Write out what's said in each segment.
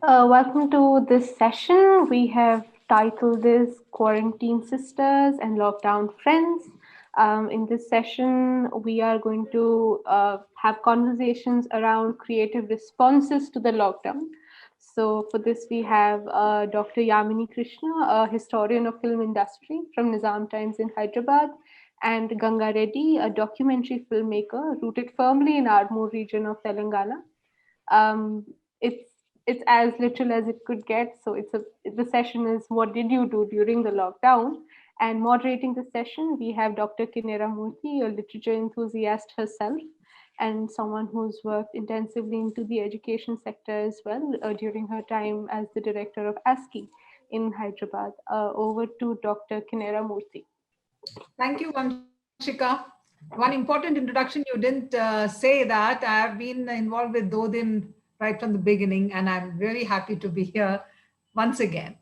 Welcome to this session. We have titled this Quarantine Sisters and Lockdown Friends. In this session, we are going to have conversations around creative responses to the lockdown. So, for this, we have Dr. Yamini Krishna, a historian of film industry from Nizam Times in Hyderabad, and Gangareddy, a documentary filmmaker rooted firmly in Ardmore region of Telangana. um, it's it's as little as it could get. So the session is what did you do during the lockdown? And moderating the session, we have Dr. Kinera Murthy, a literature enthusiast herself, and someone who's worked intensively into the education sector as well during her time as the director of ASCII in Hyderabad. Over to Dr. Kinera Murthy. Thank you, Vanshika. One important introduction, you didn't say that I have been involved with Dodin right from the beginning, and I'm very happy to be here once again.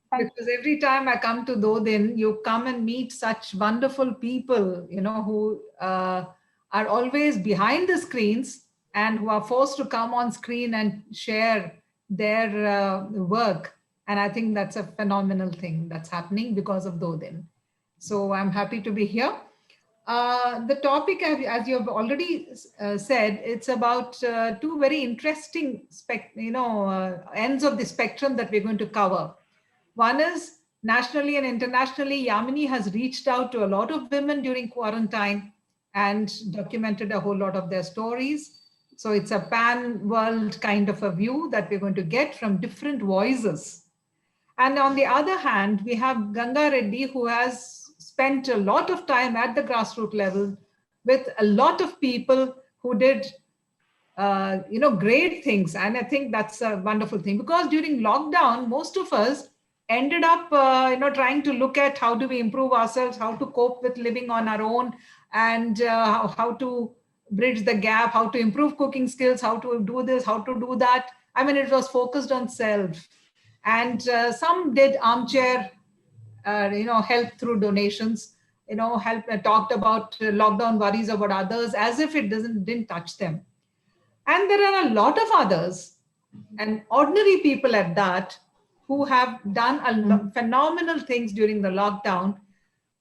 Thank Because every time I come to Dodin, you come and meet such wonderful people, who are always behind the screens and who are forced to come on screen and share their work. And I think that's a phenomenal thing that's happening because of Dodin. So I'm happy to be here. The topic, as you have already said, it's about two very interesting ends of the spectrum that we're going to cover. One is nationally and internationally, Yamini has reached out to a lot of women during quarantine and documented a whole lot of their stories. So it's a pan world kind of a view that we're going to get from different voices. And on the other hand, we have Ganga Reddy, who has spent a lot of time at the grassroots level with a lot of people who did, great things. And I think that's a wonderful thing because during lockdown, most of us ended up, trying to look at how do we improve ourselves, how to cope with living on our own, and how to bridge the gap, how to improve cooking skills, how to do this, how to do that. I mean, it was focused on self. And some did armchair, help through donations, help talked about lockdown worries about others as if it didn't touch them. And there are a lot of others, and ordinary people at that, who have done phenomenal things during the lockdown,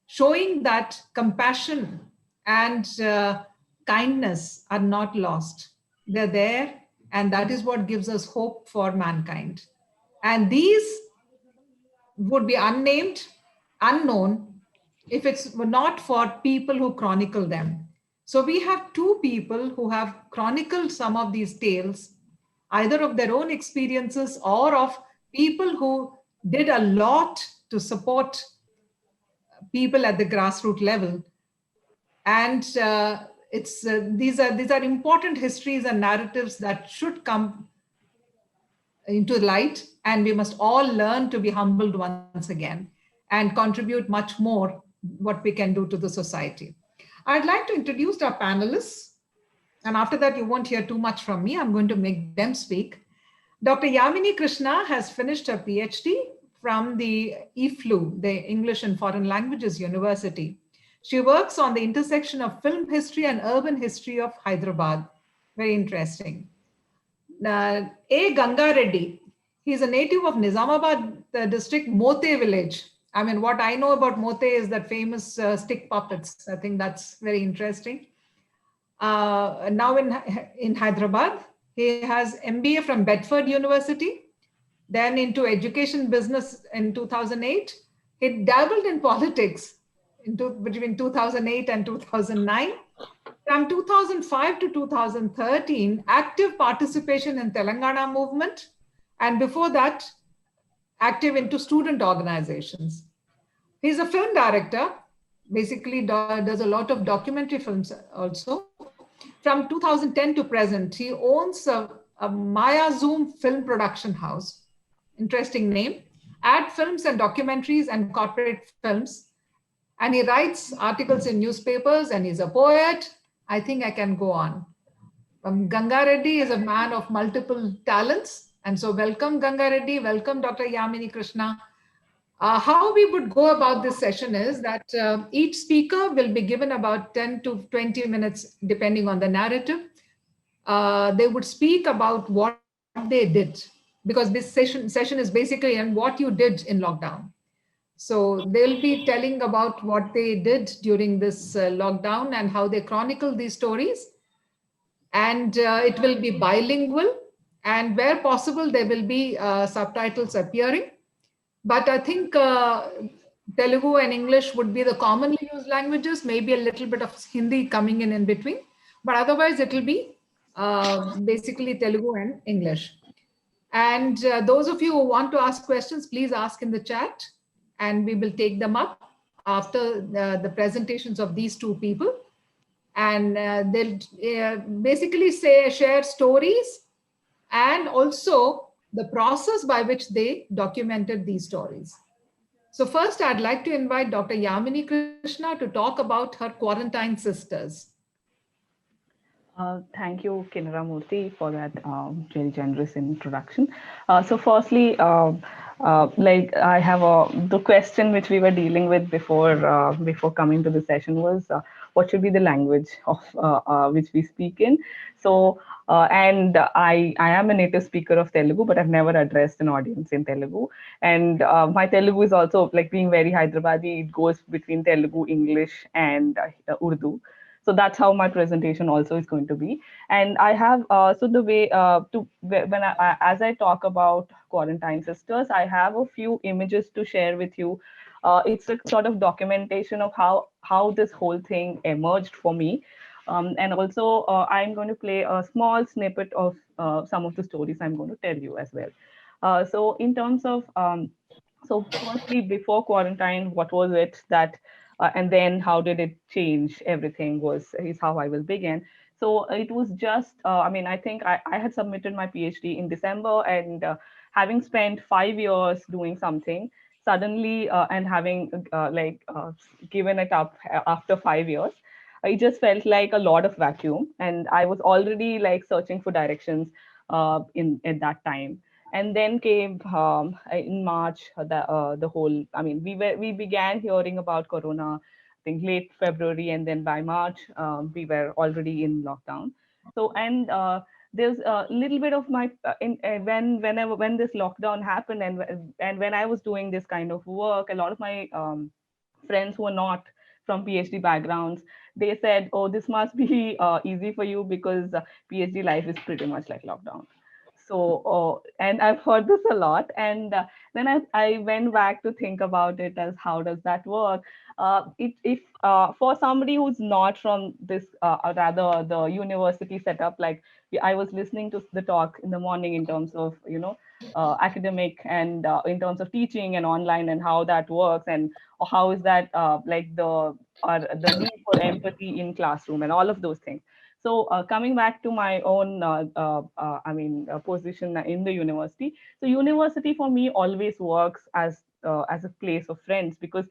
showing that compassion and kindness are not lost. They're there, and that is what gives us hope for mankind. And these would be unnamed, unknown, if it's not for people who chronicle them. So we have two people who have chronicled some of these tales, either of their own experiences or of people who did a lot to support people at the grassroots level. And these are important histories and narratives that should come into light, and we must all learn to be humbled once again and contribute much more what we can do to the society. I'd like to introduce our panelists, and after that you won't hear too much from me. I'm going to make them speak. Dr. Yamini Krishna has finished her PhD from the IFLU, the English and Foreign Languages University. She works on the intersection of film history and urban history of Hyderabad. Very interesting. A. Ganga Reddy. He's a native of Nizamabad district, Mote village. I mean, what I know about Mote is that famous stick puppets. I think that's very interesting. Now in Hyderabad, he has MBA from Bedford University, then into education business in 2008. He dabbled in politics between 2008 and 2009. From 2005 to 2013, active participation in Telangana movement, and before that, active into student organizations. He's a film director, basically does a lot of documentary films also. From 2010 to present, he owns a Maya Zoom film production house. Interesting name. Ad films and documentaries and corporate films. And he writes articles in newspapers, and he's a poet. I think I can go on. Ganga Reddy is a man of multiple talents. And so welcome, Ganga Reddy. Welcome, Dr. Yamini Krishna. How we would go about this session is that each speaker will be given about 10 to 20 minutes, depending on the narrative. They would speak about what they did because this session is basically on what you did in lockdown. So they'll be telling about what they did during this lockdown and how they chronicle these stories. And it will be bilingual, and where possible there will be subtitles appearing. But I think Telugu and English would be the commonly used languages, maybe a little bit of Hindi coming in between, but otherwise it will be basically Telugu and English. And those of you who want to ask questions, please ask in the chat, and we will take them up after the presentations of these two people. And they'll basically share stories and also the process by which they documented these stories. So first, I'd like to invite Dr. Yamini Krishna to talk about her quarantine sisters. Thank you, Kinara Murthy, for that very generous introduction. So, firstly, like I have the question which we were dealing with before coming to the session was what should be the language of which we speak in. So, and I am a native speaker of Telugu, but I've never addressed an audience in Telugu. And my Telugu is also like being very Hyderabadi. It goes between Telugu, English, and Urdu. So that's how my presentation also is going to be. And I have so the way to when as I talk about quarantine sisters, I have a few images to share with you. It's a sort of documentation of how this whole thing emerged for me. And also, I'm going to play a small snippet of some of the stories I'm going to tell you as well. So, in terms of so firstly, before quarantine, what was it that, and then how did it change? Everything was is how I will begin. So it was just, I mean, I think I had submitted my PhD in December, and having spent 5 years doing something, suddenly and having given it up after 5 years, it just felt like a lot of vacuum, and I was already like searching for directions in at that time. And then came in March the whole. I mean, we began hearing about Corona, I think late February, and then by March we were already in lockdown. So and there's a little bit of my when this lockdown happened, and when I was doing this kind of work, a lot of my friends who were not from PhD backgrounds, they said, "Oh, this must be easy for you because PhD life is pretty much like lockdown." So, and I've heard this a lot. And then I went back to think about it as how does that work? If for somebody who's not from this, rather the university setup, like I was listening to the talk in the morning in terms of, academic and in terms of teaching and online and how that works and how is that like the need for empathy in classroom and all of those things. So coming back to my own, position in the university. So university for me always works as a place of friends because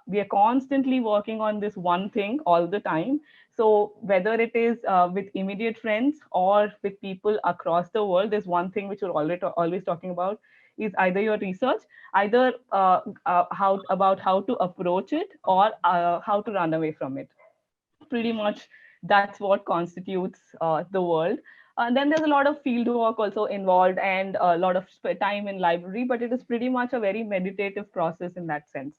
we are constantly working on this one thing all the time. So whether it is with immediate friends or with people across the world, there's one thing which we're always talking about is either your research, either how about how to approach it or how to run away from it. Pretty much that's what constitutes the world. And then there's a lot of field work also involved and a lot of time in library, but it is pretty much a very meditative process in that sense.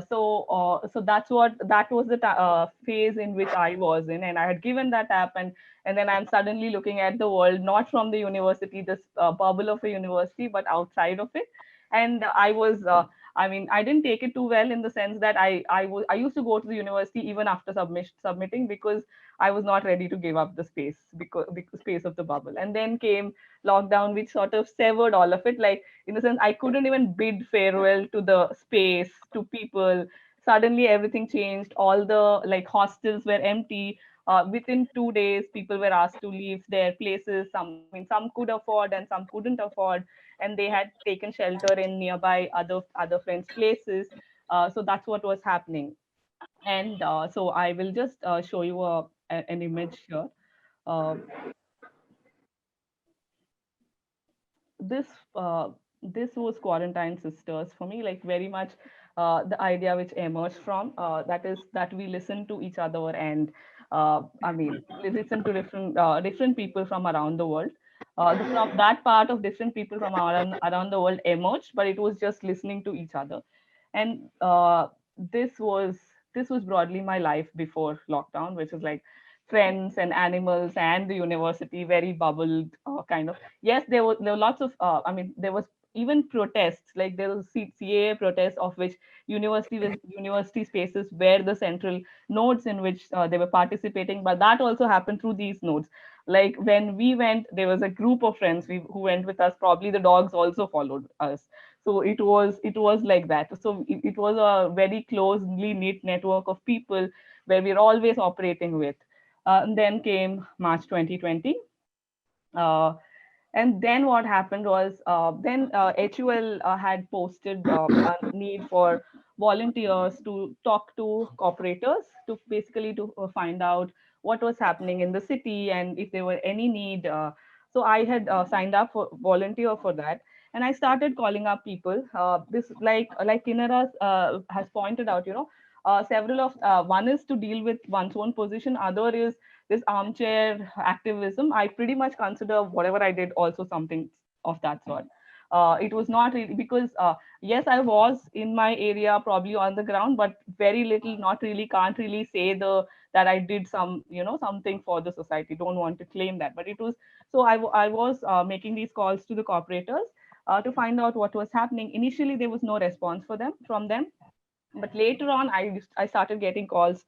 So that's what that was the phase in which I was in, and I had given that app, and then I'm suddenly looking at the world not from the university, this bubble of a university, but outside of it. And I was I mean, I didn't take it too well in the sense that I used to go to the university even after submitting because I was not ready to give up the because space of the bubble. And then came lockdown, which sort of severed all of it. Like in the sense, I couldn't even bid farewell to the space, to people. Suddenly, everything changed. All the like hostels were empty. Within 2 days, people were asked to leave their places. Some could afford and some couldn't afford, and they had taken shelter in nearby other friends' places. So that's what was happening. And so I will just show you an image here. Uh, this uh, this was quarantine sisters for me, like very much the idea which emerged from that is that we listen to each other and I mean listen to different people from around the world. From that part of different people from around the world emerged, but it was just listening to each other. And this was this was broadly my life before lockdown, which is like friends and animals and the university, very bubbled kind of. Yes, there were lots of there was even protests, like there was CAA protests, of which university spaces were the central nodes in which they were participating, but that also happened through these nodes. Like when we went, there was a group of friends who went with us. Probably the dogs also followed us. So it was like that. So it was a very closely knit network of people where we're always operating with. And then came March 2020. uh, and then what happened was, then HUL had posted a need for volunteers to talk to cooperators, to basically to find out what was happening in the city and if there were any need. So I had signed up for volunteer for that, and I started calling up people. This like Kinara has pointed out, several of one is to deal with one's own position, other is this armchair activism. I pretty much consider whatever I did also something of that sort. It was not really because, yes, I was in my area, probably on the ground, but very little, not really, can't really say that I did something for the society. Don't want to claim that, but it was. So I was making these calls to the corporators to find out what was happening. Initially, there was no response from them, but later on I started getting calls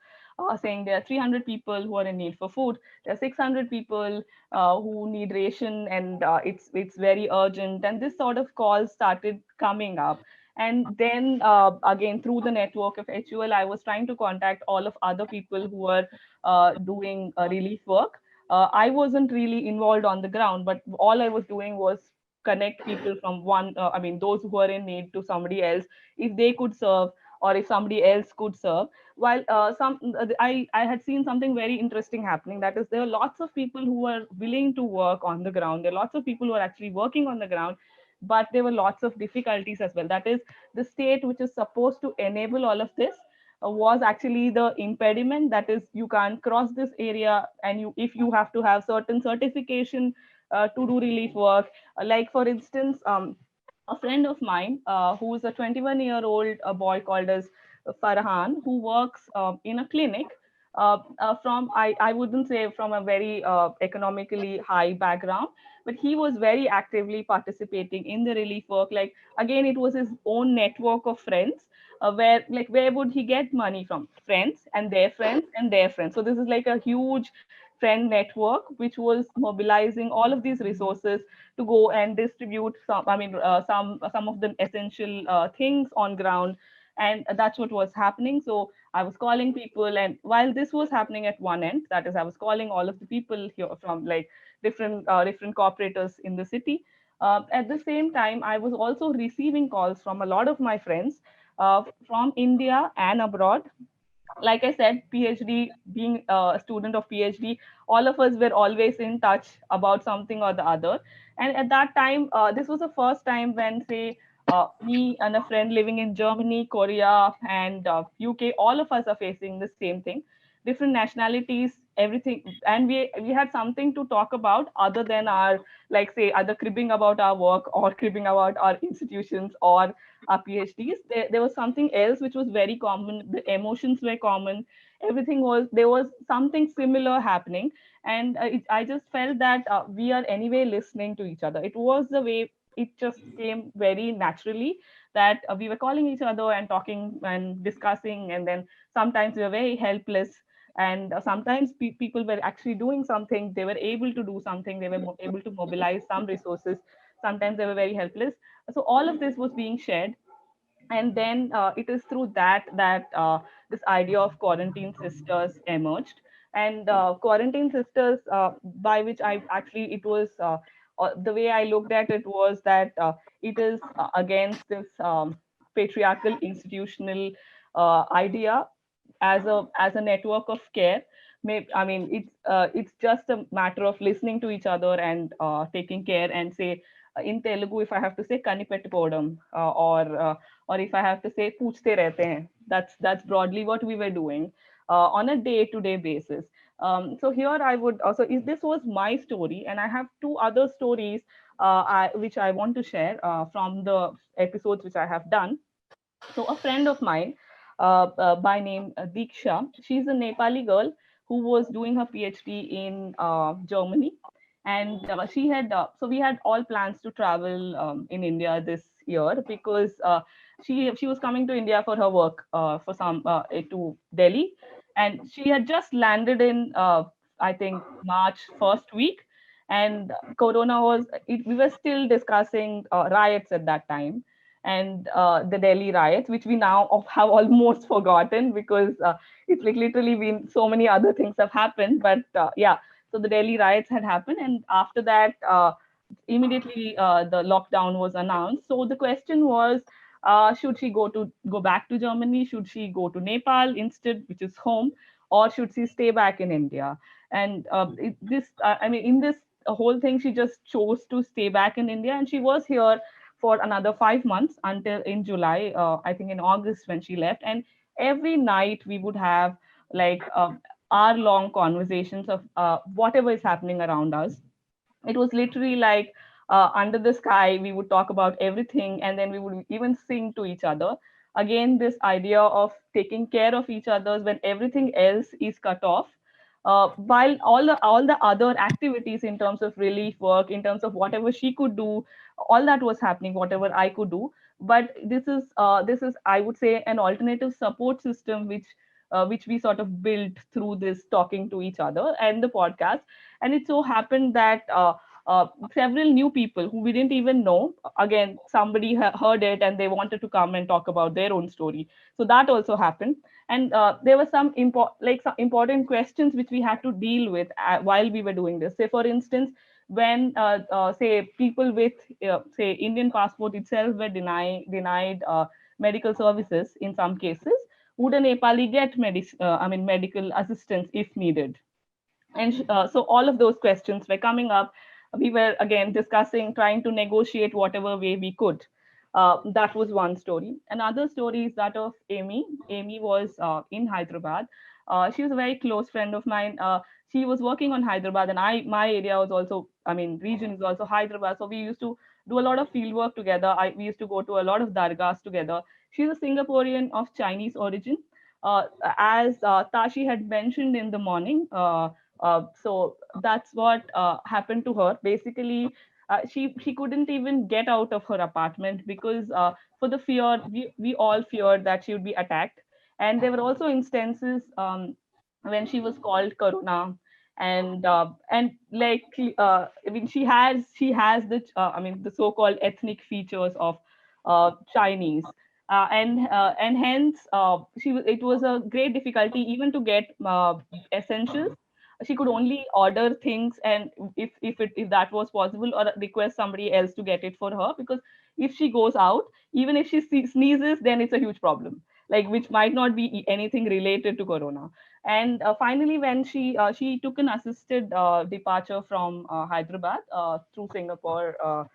saying there are 300 people who are in need for food, there are 600 people who need ration, and it's very urgent, and this sort of calls started coming up. And then again, through the network of HUL, I was trying to contact all of other people who were doing relief work. I wasn't really involved on the ground, but all I was doing was connect people from those who are in need to somebody else, if they could serve or if somebody else could serve. While I had seen something very interesting happening, that is, there are lots of people who are willing to work on the ground, there are lots of people who are actually working on the ground, but there were lots of difficulties as well. That is, the state which is supposed to enable all of this was actually the impediment. That is, you can't cross this area, and if you have to have certain certification to do relief work. Like for instance, a friend of mine who is a 21-year-old boy called as Farhan, who works in a clinic I wouldn't say from a very economically high background, but he was very actively participating in the relief work. Like again, it was his own network of friends. Where would he get money from? Friends and their friends and their friends. So this is like a huge friend network which was mobilizing all of these resources to go and distribute some of the essential things on ground. And that's what was happening. So I was calling people, and while this was happening at one end, that is, I was calling all of the people here from like different cooperators in the city. At the same time, I was also receiving calls from a lot of my friends from India and abroad. Like I said, PhD, being a student of PhD, all of us were always in touch about something or the other. And at that time, this was the first time when, say, me and a friend living in Germany, Korea, and UK, all of us are facing the same thing. Different nationalities, everything, and we had something to talk about other than our, like, say, other cribbing about our work or cribbing about our institutions or our PhDs. There was something else which was very common. The emotions were common. Everything was, there was something similar happening. And I just felt that we are anyway listening to each other. It was the way it just came very naturally that we were calling each other and talking and discussing. And then sometimes we were very helpless. And sometimes people were actually doing something. They were able to do something. They were able to mobilize some resources. Sometimes they were very helpless. So all of this was being shared. And then it is through that this idea of quarantine sisters emerged. And quarantine sisters, by which I actually, it was the way I looked at it was that it is against this patriarchal institutional idea as a network of care. Maybe, I mean, it's just a matter of listening to each other and taking care. And say, in Telugu, if I have to say kanipettukodam, or if I have to say poochte rehte hain, that's broadly what we were doing on a day to day basis. So here I would also, if this was my story, and I have two other stories which I want to share from the episodes which I have done. So a friend of mine by name Diksha, she's a Nepali girl who was doing her PhD in Germany, and she had so we had all plans to travel in India this year because she was coming to India for her work for some to Delhi, and she had just landed in I think March first week, and Corona was we were still discussing riots at that time, and the Delhi riots, which we now have almost forgotten because it's like literally been so many other things have happened. But yeah, so the Delhi riots had happened, and after that, immediately the lockdown was announced. So the question was, should she go back to Germany? Should she go to Nepal instead, which is home, or should she stay back in India? And I mean, in this whole thing, she just chose to stay back in India, and she was here for another 5 months until in July, I think in August when she left. And every night we would have like hour-long conversations of whatever is happening around us. It was literally like under the sky we would talk about everything, and then we would even sing to each other. Again, this idea of taking care of each other when everything else is cut off, while all the other activities in terms of relief work, in terms of whatever she could do, all that was happening, whatever I could do. But this is I would say an alternative support system which we sort of built through this talking to each other and the podcast. And it so happened that several new people who we didn't even know, again, somebody heard it and they wanted to come and talk about their own story. So that also happened. And there were some important questions which we had to deal with while we were doing this. Say, for instance, when say people with say Indian passport itself were denied medical services in some cases, would a Nepali get medical assistance if needed? And so all of those questions were coming up. We were again discussing, trying to negotiate whatever way we could. That was one story. Another story is that of Amy. Amy was in Hyderabad. She was a very close friend of mine. She was working on Hyderabad, and my area was also, I mean, region is also Hyderabad. So we used to do a lot of field work together. We used to go to a lot of dargahs together. She's a Singaporean of Chinese origin. As Tashi had mentioned in the morning, so that's what happened to her. Basically, she couldn't even get out of her apartment because for the fear, we all feared that she would be attacked. And there were also instances when she was called Karuna, and like I mean, she has the I mean the so-called ethnic features of Chinese. And hence it was a great difficulty even to get essentials. She could only order things, and if that was possible, or request somebody else to get it for her, because if she goes out, even if she sneezes, then it's a huge problem, like which might not be anything related to corona. And finally, when she took an assisted departure from Hyderabad through Singapore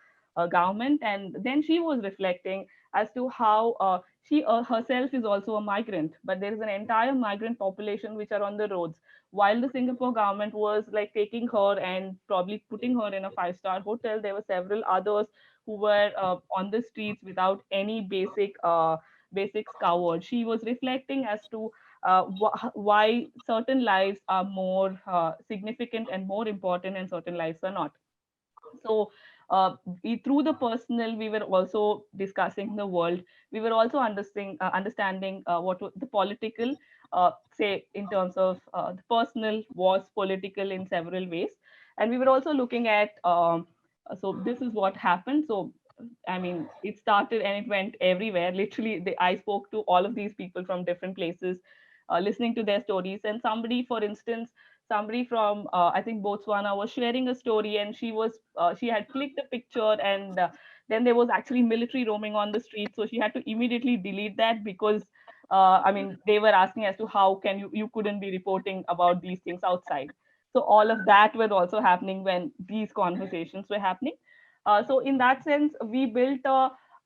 government, and then she was reflecting as to how she herself is also a migrant, but there is an entire migrant population which are on the roads, while the Singapore government was like taking her and probably putting her in a five-star hotel. There were several others who were on the streets without any basics covered. She was reflecting as to why certain lives are more significant and more important, and certain lives are not. So through the personal, we were also discussing the world. We were also understanding the political, say in terms of the personal was political in several ways. And we were also looking at so this is what happened. So I mean, it started and it went everywhere. Literally, I spoke to all of these people from different places, listening to their stories. And somebody, for instance, somebody from I think Botswana was sharing a story, and she had clicked a picture, and then there was actually military roaming on the street, so she had to immediately delete that because I mean they were asking as to how can you couldn't be reporting about these things outside. So all of that were also happening when these conversations were happening. So in that sense, we built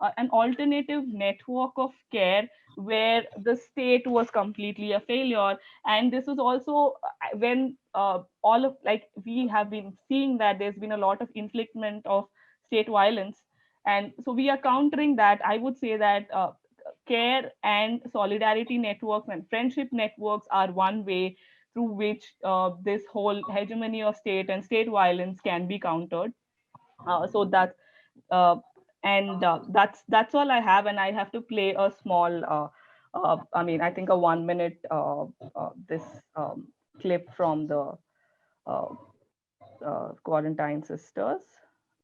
an alternative network of care where the state was completely a failure. And this was also when all of, like, we have been seeing that there's been a lot of inflictment of state violence. And so we are countering that. I would say that care and solidarity networks and friendship networks are one way through which this whole hegemony of state and state violence can be countered. So that uh, and that's all I have, and I have to play a small I mean, I think a 1 minute this clip from the uh, quarantine sisters.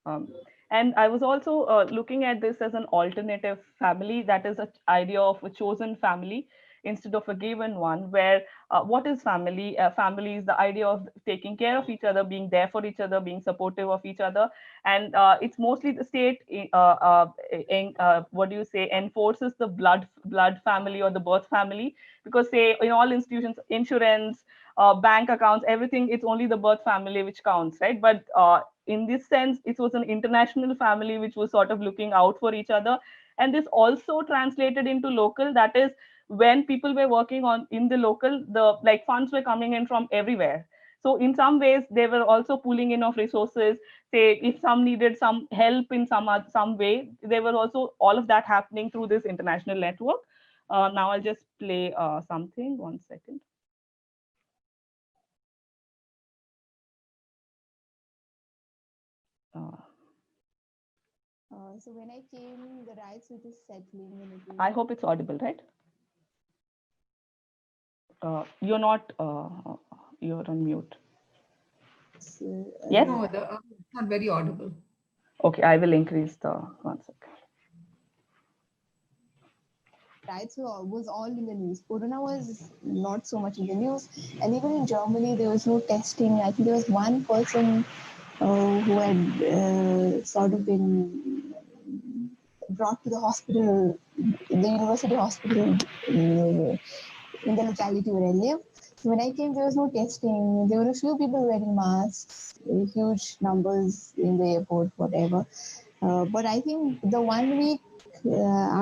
Um, and I was also looking at this as an alternative family, that is an idea of a chosen family instead of a given one, where what is family? Family is the idea of taking care of each other, being there for each other, being supportive of each other. And it's mostly the state, what do you say, enforces the blood family or the birth family, because say in all institutions, insurance, bank accounts, everything, it's only the birth family which counts, right? But in this sense, it was an international family which was sort of looking out for each other. And this also translated into local, that is, when people were working on in the local, the like funds were coming in from everywhere. So in some ways they were also pulling in of resources. Say if some needed some help in some way, there were also all of that happening through this international network. Now I'll just play something. 1 second. Uh, So when I came, the rights which is settling in it. I hope it's audible, right? You're not. You're on mute. Yes. No, it's not very audible. Okay, I will increase the 1 second. Rights was all in the news. Corona was not so much in the news, and even in Germany there was no testing. I think there was one person who had sort of been brought to the hospital, the university hospital in the locality where I live. So when I came, there was no testing. There were a few people wearing masks, huge numbers in the airport, whatever. But I think the 1 week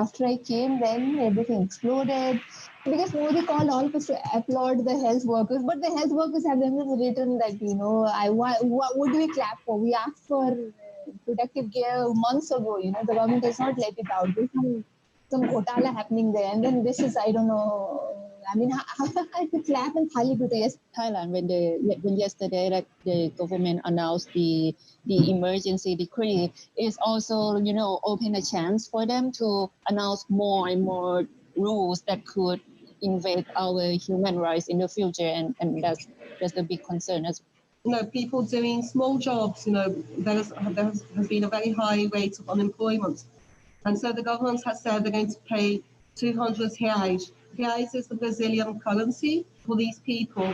after I came, then everything exploded. Because Modi called all of us to applaud the health workers, but the health workers have themselves written that, what do we clap for? We asked for protective gear months ago, the government has not let it out. There's some ghotala happening there. And then this is, I don't know, I mean, how to clap and thali to yes. Thailand, when yesterday that the government announced the emergency decree, is also open a chance for them to announce more and more rules that could invade our human rights in the future, and that's the big concern as people doing small jobs, there has been a very high rate of unemployment. And so the government has said they're going to pay 200 reais. Reais is the Brazilian currency for these people.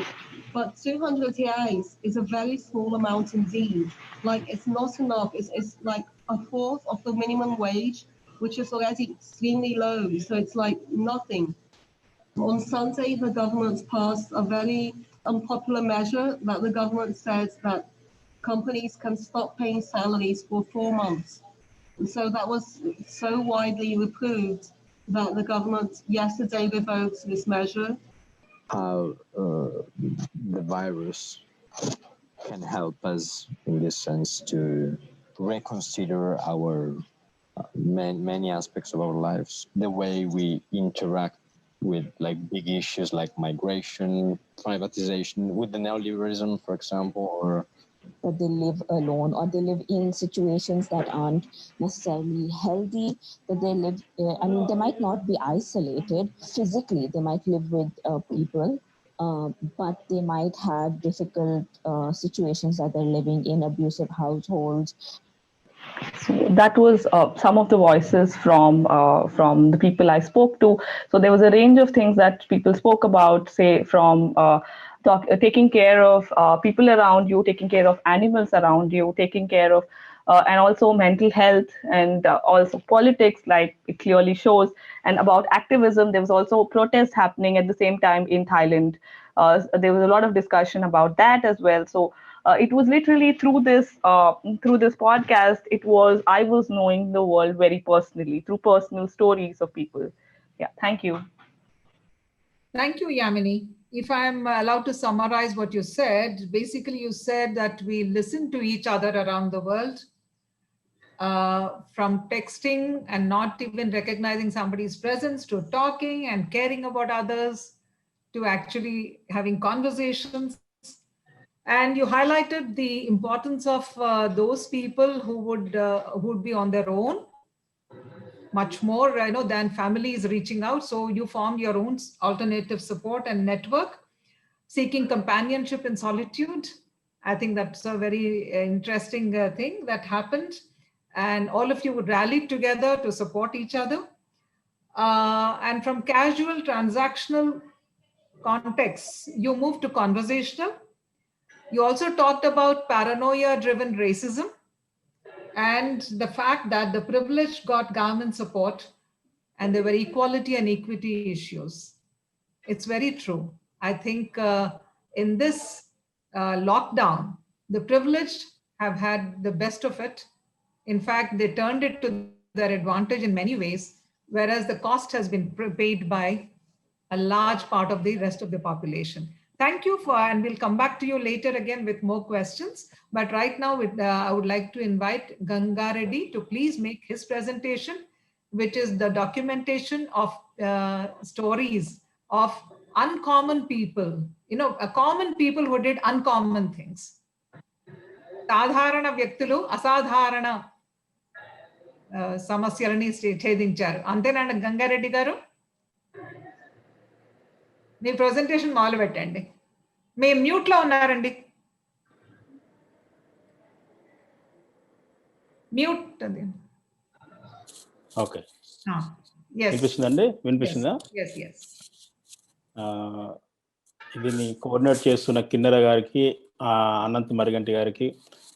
But 200 reais is a very small amount indeed. Like, it's not enough. It's like a fourth of the minimum wage, which is already extremely low. So it's like nothing. On Sunday, the government passed a very unpopular measure that the government says that companies can stop paying salaries for 4 months. And so that was so widely reproved that the government yesterday revoked this measure. How the virus can help us in this sense to reconsider our many aspects of our lives, the way we interact with like big issues like migration, privatization, with the neoliberalism, for example, or that they live alone or they live in situations that aren't necessarily healthy, that they live, they might not be isolated physically, they might live with people, but they might have difficult situations that they're living in, abusive households. So that was some of the voices from the people I spoke to. So there was a range of things that people spoke about, say from taking care of people around you, taking care of animals around you, taking care of and also mental health, and also politics, like it clearly shows, and about activism. There was also protest happening at the same time in Thailand. There was a lot of discussion about that as well. So It was literally through this podcast. I was knowing the world very personally through personal stories of people. Yeah, thank you. Thank you, Yamini. If I'm allowed to summarize what you said, basically you said that we listen to each other around the world, from texting and not even recognizing somebody's presence, to talking and caring about others, to actually having conversations. And you highlighted the importance of those people who would be on their own much more, than families reaching out. So you formed your own alternative support and network, seeking companionship in solitude. I think that's a very interesting thing that happened. And all of you rallied together to support each other. And from casual transactional contexts, you moved to conversational. You also talked about paranoia driven racism and the fact that the privileged got government support and there were equality and equity issues. It's very true. I think in this lockdown, the privileged have had the best of it. In fact, they turned it to their advantage in many ways, whereas the cost has been paid by a large part of the rest of the population. Thank you for, and we'll come back to you later again with more questions. But right now, I would like to invite Gangareddy to please make his presentation, which is the documentation of stories of uncommon people, a common people who did uncommon things. సాధారణ వ్యక్తులు అసాధారణ సమస్యలని ఛేదించారు. అంతేనండి గంగారెడ్డి గారు? మీ presentation మొదలు పెట్టండి. మీరు మ్యూట్లో ఉన్నారండి. మ్యూట్ అది. ఓకే, వినిపిస్తుందండి? వినిపిస్తుందా? దీన్ని కోఆర్డినేట్ చేస్తున్న కిన్నెర గారికి, అనంత్ మరిగంటి గారికి,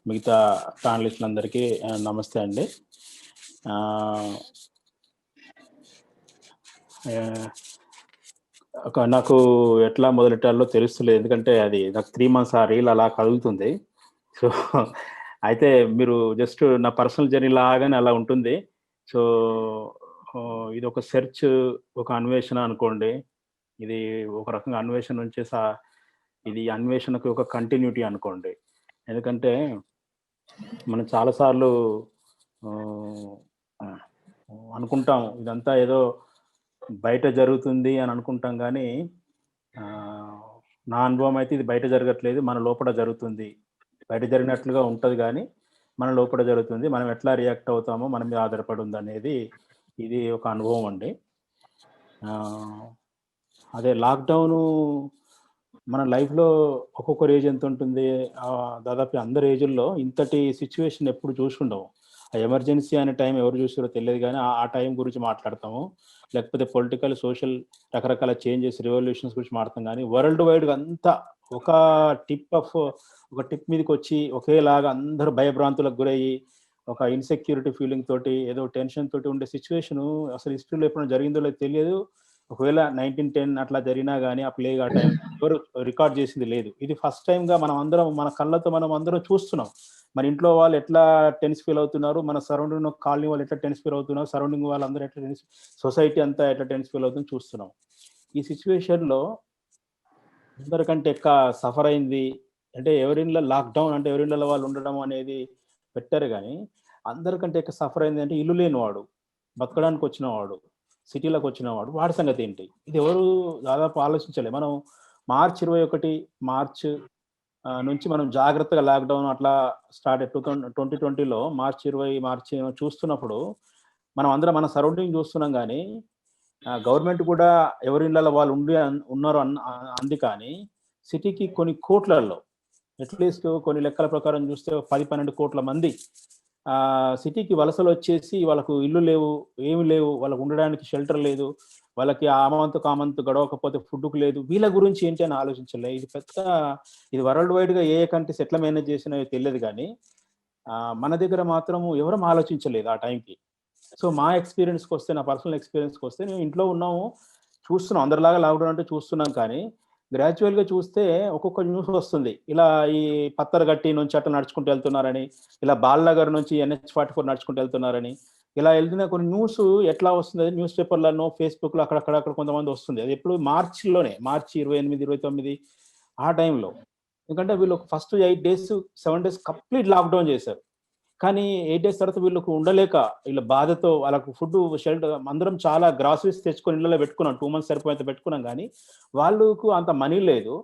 మిగతా ప్యానలిస్టులందరికీ నమస్తే అండి. నాకు ఎట్లా మొదలెట్టాలో తెలుస్తలేదు, ఎందుకంటే అది నాకు 3 months ఆ రీల్ అలా కదులుతుంది. సో అయితే మీరు జస్ట్ నా పర్సనల్ జర్నీ లాగానే అలా ఉంటుంది. సో ఇది ఒక సెర్చ్, ఒక అన్వేషణ అనుకోండి. ఇది ఒక రకంగా అన్వేషణ నుంచి ఇది అన్వేషణకు ఒక కంటిన్యూటీ అనుకోండి. ఎందుకంటే మనం చాలాసార్లు అనుకుంటాం ఇదంతా ఏదో బయట జరుగుతుంది అని అనుకుంటాం, కానీ నా అనుభవం అయితే ఇది బయట జరగట్లేదు, మన లోపల జరుగుతుంది. బయట జరిగినట్లుగా ఉంటుంది కానీ మన లోపల జరుగుతుంది. మనం ఎట్లా రియాక్ట్ అవుతామో మన మీద ఆధారపడి ఉంది అనేది ఇది ఒక అనుభవం అండి. అదే లాక్డౌను మన లైఫ్లో ఒక్కొక్క ఏజ్ ఎంత ఉంటుంది, దాదాపు అందరి ఏజ్ల్లో ఇంతటి సిచ్యువేషన్ ఎప్పుడు చూసి ఉండవు. ఆ ఎమర్జెన్సీ అనే టైం ఎవరు చూసారో తెలియదు, కానీ ఆ టైం గురించి మాట్లాడతాము. లేకపోతే పొలిటికల్, సోషల్ రకరకాల చేంజెస్, రివల్యూషన్స్ గురించి మాట్లాడతాం. కానీ వరల్డ్ వైడ్గా అంతా ఒక టిప్ మీదకి వచ్చి ఒకేలాగా అందరూ భయభ్రాంతులకు గురయ్యి ఒక ఇన్సెక్యూరిటీ ఫీలింగ్ తోటి, ఏదో టెన్షన్ తోటి ఉండే సిచ్యువేషను అసలు హిస్టరీలో ఎప్పుడైనా జరిగిందో లేదో తెలియదు. ఒకవేళ 1910 అట్లా జరిగినా కానీ ఆ ప్లేగ్ ఆ టైం ఎవరు రికార్డ్ చేసింది లేదు. ఇది ఫస్ట్ టైంగా మనం అందరం మన కళ్ళతో మనం అందరం చూస్తున్నాం. మన ఇంట్లో వాళ్ళు ఎట్లా టెన్స్ ఫీల్ అవుతున్నారు, మన సరౌండింగ్ కాలనీ వాళ్ళు ఎట్లా టెన్స్ ఫీల్ అవుతున్నారు, సరౌండింగ్ వాళ్ళందరూ ఎట్లా సొసైటీ అంతా ఎట్లా టెన్స్ ఫీల్ అవుతుందో చూస్తున్నాం. ఈ సిచ్యువేషన్లో అందరికంటే ఎక్కువ సఫర్ అయింది అంటే ఎవరిళ్ళ లాక్డౌన్ అంటే ఎవరిళ్ళ వాళ్ళు ఉండడం అనేది పెట్టారు, కానీ అందరికంటే ఎక్కువ సఫర్ అయింది అంటే ఇల్లు లేనివాడు, బతకడానికి వచ్చినవాడు, సిటీలోకి వచ్చినవాడు, వాడి సంగతి ఏంటి? ఇది ఎవరు దాదాపు ఆలోచించలే. మనం March 21 నుంచి మనం జాగ్రత్తగా లాక్డౌన్ అట్లా స్టార్ట్ 2020లో మార్చి చూస్తున్నప్పుడు మనం అందరం మన సరౌండింగ్ చూస్తున్నాం, కానీ గవర్నమెంట్ కూడా ఎవరిళ్ళ వాళ్ళు ఉన్నారు అంది. కానీ సిటీకి కొన్ని కోట్లలో, అట్లీస్ట్ కొన్ని లెక్కల ప్రకారం చూస్తే 10-12 కోట్ల మంది సిటీకి వలసలు వచ్చేసి వాళ్ళకు ఇల్లు లేవు, ఏమి లేవు, వాళ్ళకు ఉండడానికి షెల్టర్ లేదు, వాళ్ళకి ఆమంతు గడవకపోతే ఫుడ్కు లేదు. వీళ్ళ గురించి ఏంటి అని ఆలోచించలే. ఇది వరల్డ్ వైడ్గా ఏ కంట్రీస్ ఎట్లా మేనేజ్ చేసినాయో తెలియదు, కానీ మన దగ్గర మాత్రం ఎవరం ఆలోచించలేదు ఆ టైంకి. సో మా ఎక్స్పీరియన్స్కి వస్తే, నా పర్సనల్ ఎక్స్పీరియన్స్కి వస్తే, మేము ఇంట్లో ఉన్నాము, చూస్తున్నాం, అందరిలాగా లాక్డౌన్ అంటే చూస్తున్నాం. కానీ గ్రాడ్యువల్గా చూస్తే ఒక్కొక్క న్యూస్ వస్తుంది, ఇలా ఈ పత్తరగట్టి నుంచి అట్లా నడుచుకుంటూ వెళ్తున్నారని, ఇలా బాలనగర్ నుంచి NH44 నడుచుకుంటూ వెళ్తున్నారని, ఇలా వెళ్తున్న కొన్ని న్యూస్ ఎట్లా వస్తుంది, న్యూస్ పేపర్లలో, ఫేస్బుక్లో అక్కడ కొంతమంది వస్తుంది. అది ఎప్పుడు మార్చిలోనే, మార్చి 28, 29 ఆ టైంలో. ఎందుకంటే వీళ్ళు first 8 days 7 days complete lockdown చేశారు. కానీ 8 days తర్వాత వీళ్ళకు ఉండలేక, వీళ్ళ బాధతో వాళ్ళకు ఫుడ్, షెల్టర్, అందరం చాలా గ్రాసరీస్ తెచ్చుకొని ఇళ్ళలో పెట్టుకున్నాం. 2 months సరిపోయేంత పెట్టుకున్నాం. కానీ వాళ్ళకు అంత మనీ లేదు.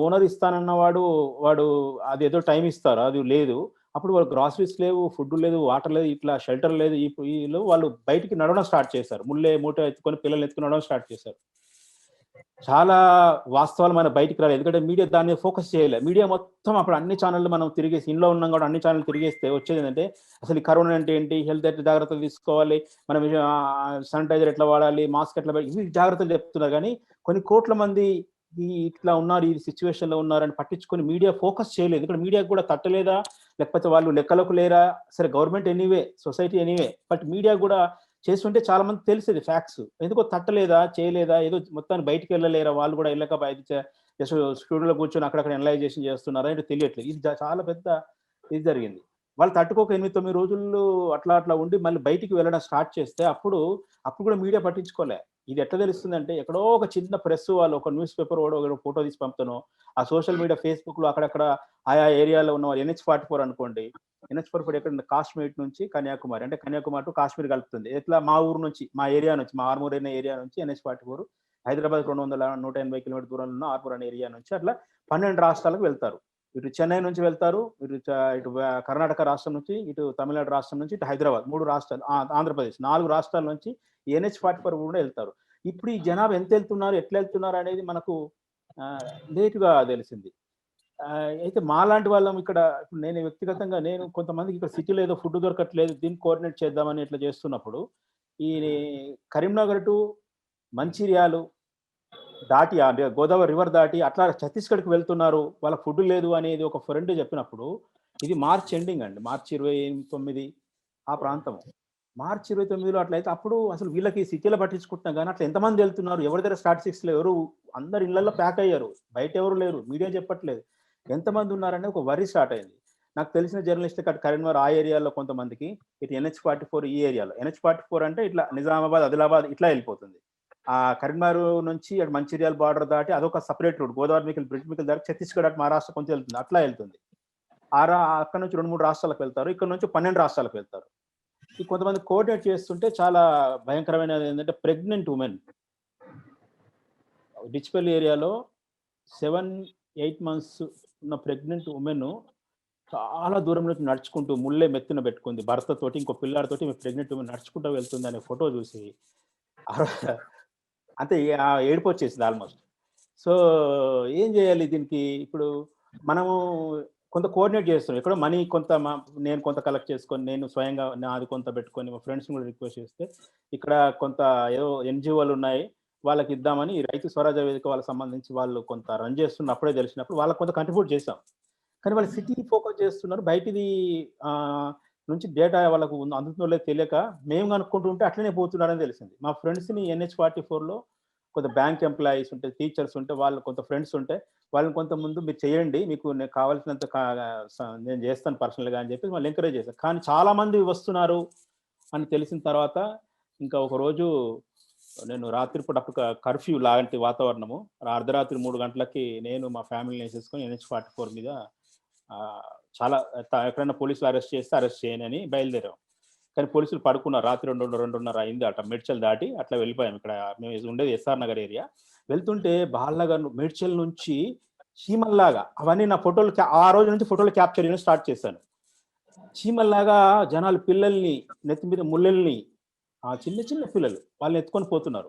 ఓనర్ ఇస్తానన్న వాడు అదేదో టైం ఇస్తారు, అది లేదు. అప్పుడు వాళ్ళు గ్రాసరీస్ లేవు, ఫుడ్ లేదు, వాటర్ లేదు, ఇట్లా షెల్టర్ లేదు. వీళ్ళు వాళ్ళు బయటికి నడవడం స్టార్ట్ చేశారు. మూట ఎత్తుకొని పిల్లల్ని ఎత్తుకొని నడవడం స్టార్ట్ చేశారు. చాలా వాస్తవాలు మన బయటికి రాలేదు, ఎందుకంటే మీడియా దాని మీద ఫోకస్ చేయలేదు. మీడియా మొత్తం అప్పుడు అన్ని ఛానళ్ళు మనం తిరిగేసి, ఇంట్లో ఉన్నాం కూడా అన్ని ఛానల్ తిరిగేస్తే వచ్చేది ఏంటంటే, అసలు ఈ కరోనా అంటే ఏంటి, హెల్త్ ఎట్లా జాగ్రత్తలు తీసుకోవాలి, మనం శానిటైజర్ ఎట్లా వాడాలి, మాస్క్ ఎట్లా ఇవి జాగ్రత్తలు చెప్తున్నారు. కానీ కొన్ని కోట్ల మంది ఇట్లా ఉన్నారు, ఈ సిచ్యువేషన్లో ఉన్నారని పట్టించుకొని మీడియా ఫోకస్ చేయలేదు. ఇక్కడ మీడియాకు కూడా తట్టలేదా, లేకపోతే వాళ్ళు లెక్కలకు లేరా, సరే government anyway, society anyway, but media కూడా చేస్తుంటే చాలా మంది తెలిసేది ఫ్యాక్ట్స్. ఎందుకో తట్టలేదా, చేయలేదా, ఏదో మొత్తాన్ని బయటికి వెళ్ళలేరా, వాళ్ళు కూడా వెళ్ళక బయట జస్ట్ స్టూడియోలో కూర్చొని అక్కడక్కడ అనలైజేషన్ చేస్తున్నారా అంటే తెలియట్లేదు. ఇది చాలా పెద్ద ఇది జరిగింది. వాళ్ళు తట్టుకోక 8-9 రోజులు అట్లా ఉండి మళ్ళీ బయటికి వెళ్ళడం స్టార్ట్ చేస్తే అప్పుడు కూడా మీడియా పట్టించుకోలే. ఇది ఎట్లా తెలుస్తుందంటే, ఎక్కడో ఒక చిన్న ప్రెస్ వాళ్ళు, ఒక న్యూస్ పేపర్ ఒక ఫోటో తీసి పంపుతాను, ఆ సోషల్ మీడియా ఫేస్బుక్లో అక్కడక్కడ ఆయా ఏరియాలో ఉన్న వాళ్ళు, NH44 అనుకోండి, NH44 ఎక్కడ, కాశ్మీర్ నుంచి కన్యాకుమారి, అంటే కన్యాకుమారి టు కాశ్మీర్ కలుపుతుంది. ఎట్లా మా ఊరు నుంచి, మా ఏరియా నుంచి, మా ఆర్మూర్ అనే ఏరియా నుంచి NH44 హైదరాబాద్ 180 కిలోమీటర్ దూరంలో ఉన్న ఆర్మూర్ అనే ఏరియా నుంచి అట్లా 12 రాష్ట్రాలకు వెళ్తారు. ఇటు చెన్నై నుంచి వెళ్తారు, ఇటు కర్ణాటక రాష్ట్రం నుంచి, ఇటు తమిళనాడు రాష్ట్రం నుంచి, ఇటు హైదరాబాద్, 3 రాష్ట్రాలు, ఆంధ్రప్రదేశ్ 4 రాష్ట్రాల నుంచి NH44 కూడా వెళ్తారు. ఇప్పుడు ఈ జనాభా ఎంత వెళ్తున్నారు, ఎట్లా వెళ్తున్నారు అనేది మనకు లేటుగా తెలిసింది. అయితే మాలాంటి వాళ్ళం ఇక్కడ, ఇప్పుడు నేను వ్యక్తిగతంగా కొంతమందికి ఇక్కడ సిటీలో ఏదో ఫుడ్ దొరకట్లేదు, దీన్ని కోఆర్డినేట్ చేద్దామని ఇట్లా చేస్తున్నప్పుడు, ఈ కరీంనగర్ టు మంచిర్యాలు దాటి, గోదావరి రివర్ దాటి అట్లా ఛత్తీస్గఢ్కి వెళ్తున్నారు, వాళ్ళ ఫుడ్ లేదు అనేది ఒక ఫ్రెండ్ చెప్పినప్పుడు, ఇది మార్చ్ ఎండింగ్ అండి, మార్చి 29 ఆ ప్రాంతం. మార్చి 29లో అట్లయితే అప్పుడు అసలు వీళ్ళకి సిటీలో పట్టించుకుంటున్నాం, కానీ అట్లా ఎంతమంది వెళ్తున్నారు, ఎవరి దగ్గర స్టాటిస్టిక్స్లో, ఎవరు, అందరు ఇళ్లలో ప్యాక్ అయ్యారు, బయట ఎవరు లేరు, మీడియా చెప్పట్లేదు, ఎంతమంది ఉన్నారనే ఒక వరి స్టార్ట్ అయింది. నాకు తెలిసిన జర్నలిస్ట్ అక్కడ కరీంనగర్ ఆ ఏరియాలో కొంతమందికి, ఇటు NH44 ఈ ఏరియాలో, NH44 అంటే ఇట్లా నిజామాబాద్, ఆదిలాబాద్ ఇట్లా వెళ్ళిపోతుంది. ఆ కరీంనగర్ నుంచి అటు మంచిర్యాల బార్డర్ దాటి అదొక సపరేట్ రూట్, గోదావరి మికల్, బ్రిడ్జ్ మికల్ దాటి ఛత్తీస్గఢ్ అటు మహారాష్ట్ర కొంచెం వెళ్తుంది, అట్లా వెళ్తుంది. అక్కడ నుంచి 2-3 రాష్ట్రాలకు వెళ్తారు, ఇక్కడ నుంచి 12 రాష్ట్రాలకు వెళ్తారు. ఈ కొంతమంది కోఆర్డినేట్ చేస్తుంటే చాలా భయంకరమైనది ఏంటంటే, ప్రెగ్నెంట్ ఉమెన్, డిచ్పల్లి ఏరియాలో 7-8 months ఉన్న ప్రెగ్నెంట్ ఉమెన్ చాలా దూరం నుంచి నడుచుకుంటూ ముళ్ళే మెత్తున పెట్టుకుంది, భర్తతోటి ఇంకో పిల్లాడితోటి ప్రెగ్నెంట్ ఉమెన్ నడుచుకుంటూ వెళ్తుంది అనే ఫోటో చూసి అంతే ఏడుపు వచ్చేసింది ఆల్మోస్ట్. సో ఏం చేయాలి దీనికి? ఇప్పుడు మనము కొంత కోఆర్డినేట్ చేస్తున్నాం, ఎక్కడో మనీ కొంత నేను కొంత కలెక్ట్ చేసుకొని, నేను స్వయంగా నాది కొంత పెట్టుకొని, మా ఫ్రెండ్స్ని కూడా రిక్వెస్ట్ చేస్తే, ఇక్కడ కొంత ఏదో NGOలు ఉన్నాయి, వాళ్ళకి ఇద్దామని రైతు స్వరాజ్య వేదిక వాళ్ళకి సంబంధించి వాళ్ళు కొంత రన్ చేస్తున్నప్పుడే తెలిసినప్పుడు వాళ్ళకి కొంత కంట్రిబ్యూట్ చేశాం. కానీ వాళ్ళు సిటీ ఫోకస్ చేస్తున్నారు, బయటిది నుంచి డేటా వాళ్ళకు అందుతుందో లేదో తెలియక మేము కనుక్కుంటుంటే అట్లనే పోతున్నారని తెలిసింది. మా ఫ్రెండ్స్ని NH44లో కొంత బ్యాంక్ ఎంప్లాయీస్ ఉంటే, టీచర్స్ ఉంటే, వాళ్ళు కొంత ఫ్రెండ్స్ ఉంటే, వాళ్ళని కొంత ముందు మీరు చేయండి, మీకు నేను కావాల్సినంత నేను చేస్తాను పర్సనల్గా అని చెప్పి వాళ్ళు ఎంకరేజ్ చేశారు. కానీ చాలా మంది వస్తున్నారు అని తెలిసిన తర్వాత ఇంకా ఒక రోజు నేను రాత్రిపూట, అప్పుడు కర్ఫ్యూ లాంటి వాతావరణము, అర్ధరాత్రి 3 గంటలకి నేను మా ఫ్యామిలీని వేసేసుకొని NH44 మీద చాలా ఎక్కడైనా పోలీసులు అరెస్ట్ చేస్తే అరెస్ట్ చేయనని బయలుదేరాం. కానీ పోలీసులు పడుకున్నారు, రాత్రి 2-2:30 అయింది అట్లా, మేడ్చల్ దాటి అట్లా వెళ్ళిపోయాం. ఇక్కడ మేము ఉండేది SR నగర్ ఏరియా. వెళ్తుంటే బాలనగర్, మేడ్చల్ నుంచి చీమల్లాగా, అవన్నీ నా ఫోటోలు, ఆ రోజు నుంచి ఫోటోలు క్యాప్చర్ చేయడం స్టార్ట్ చేశాను. చీమల్లాగా జనాలు పిల్లల్ని, నెత్తి మీద ముళ్ళల్ని, చిన్న చిన్న పిల్లలు వాళ్ళని ఎత్తుకొని పోతున్నారు.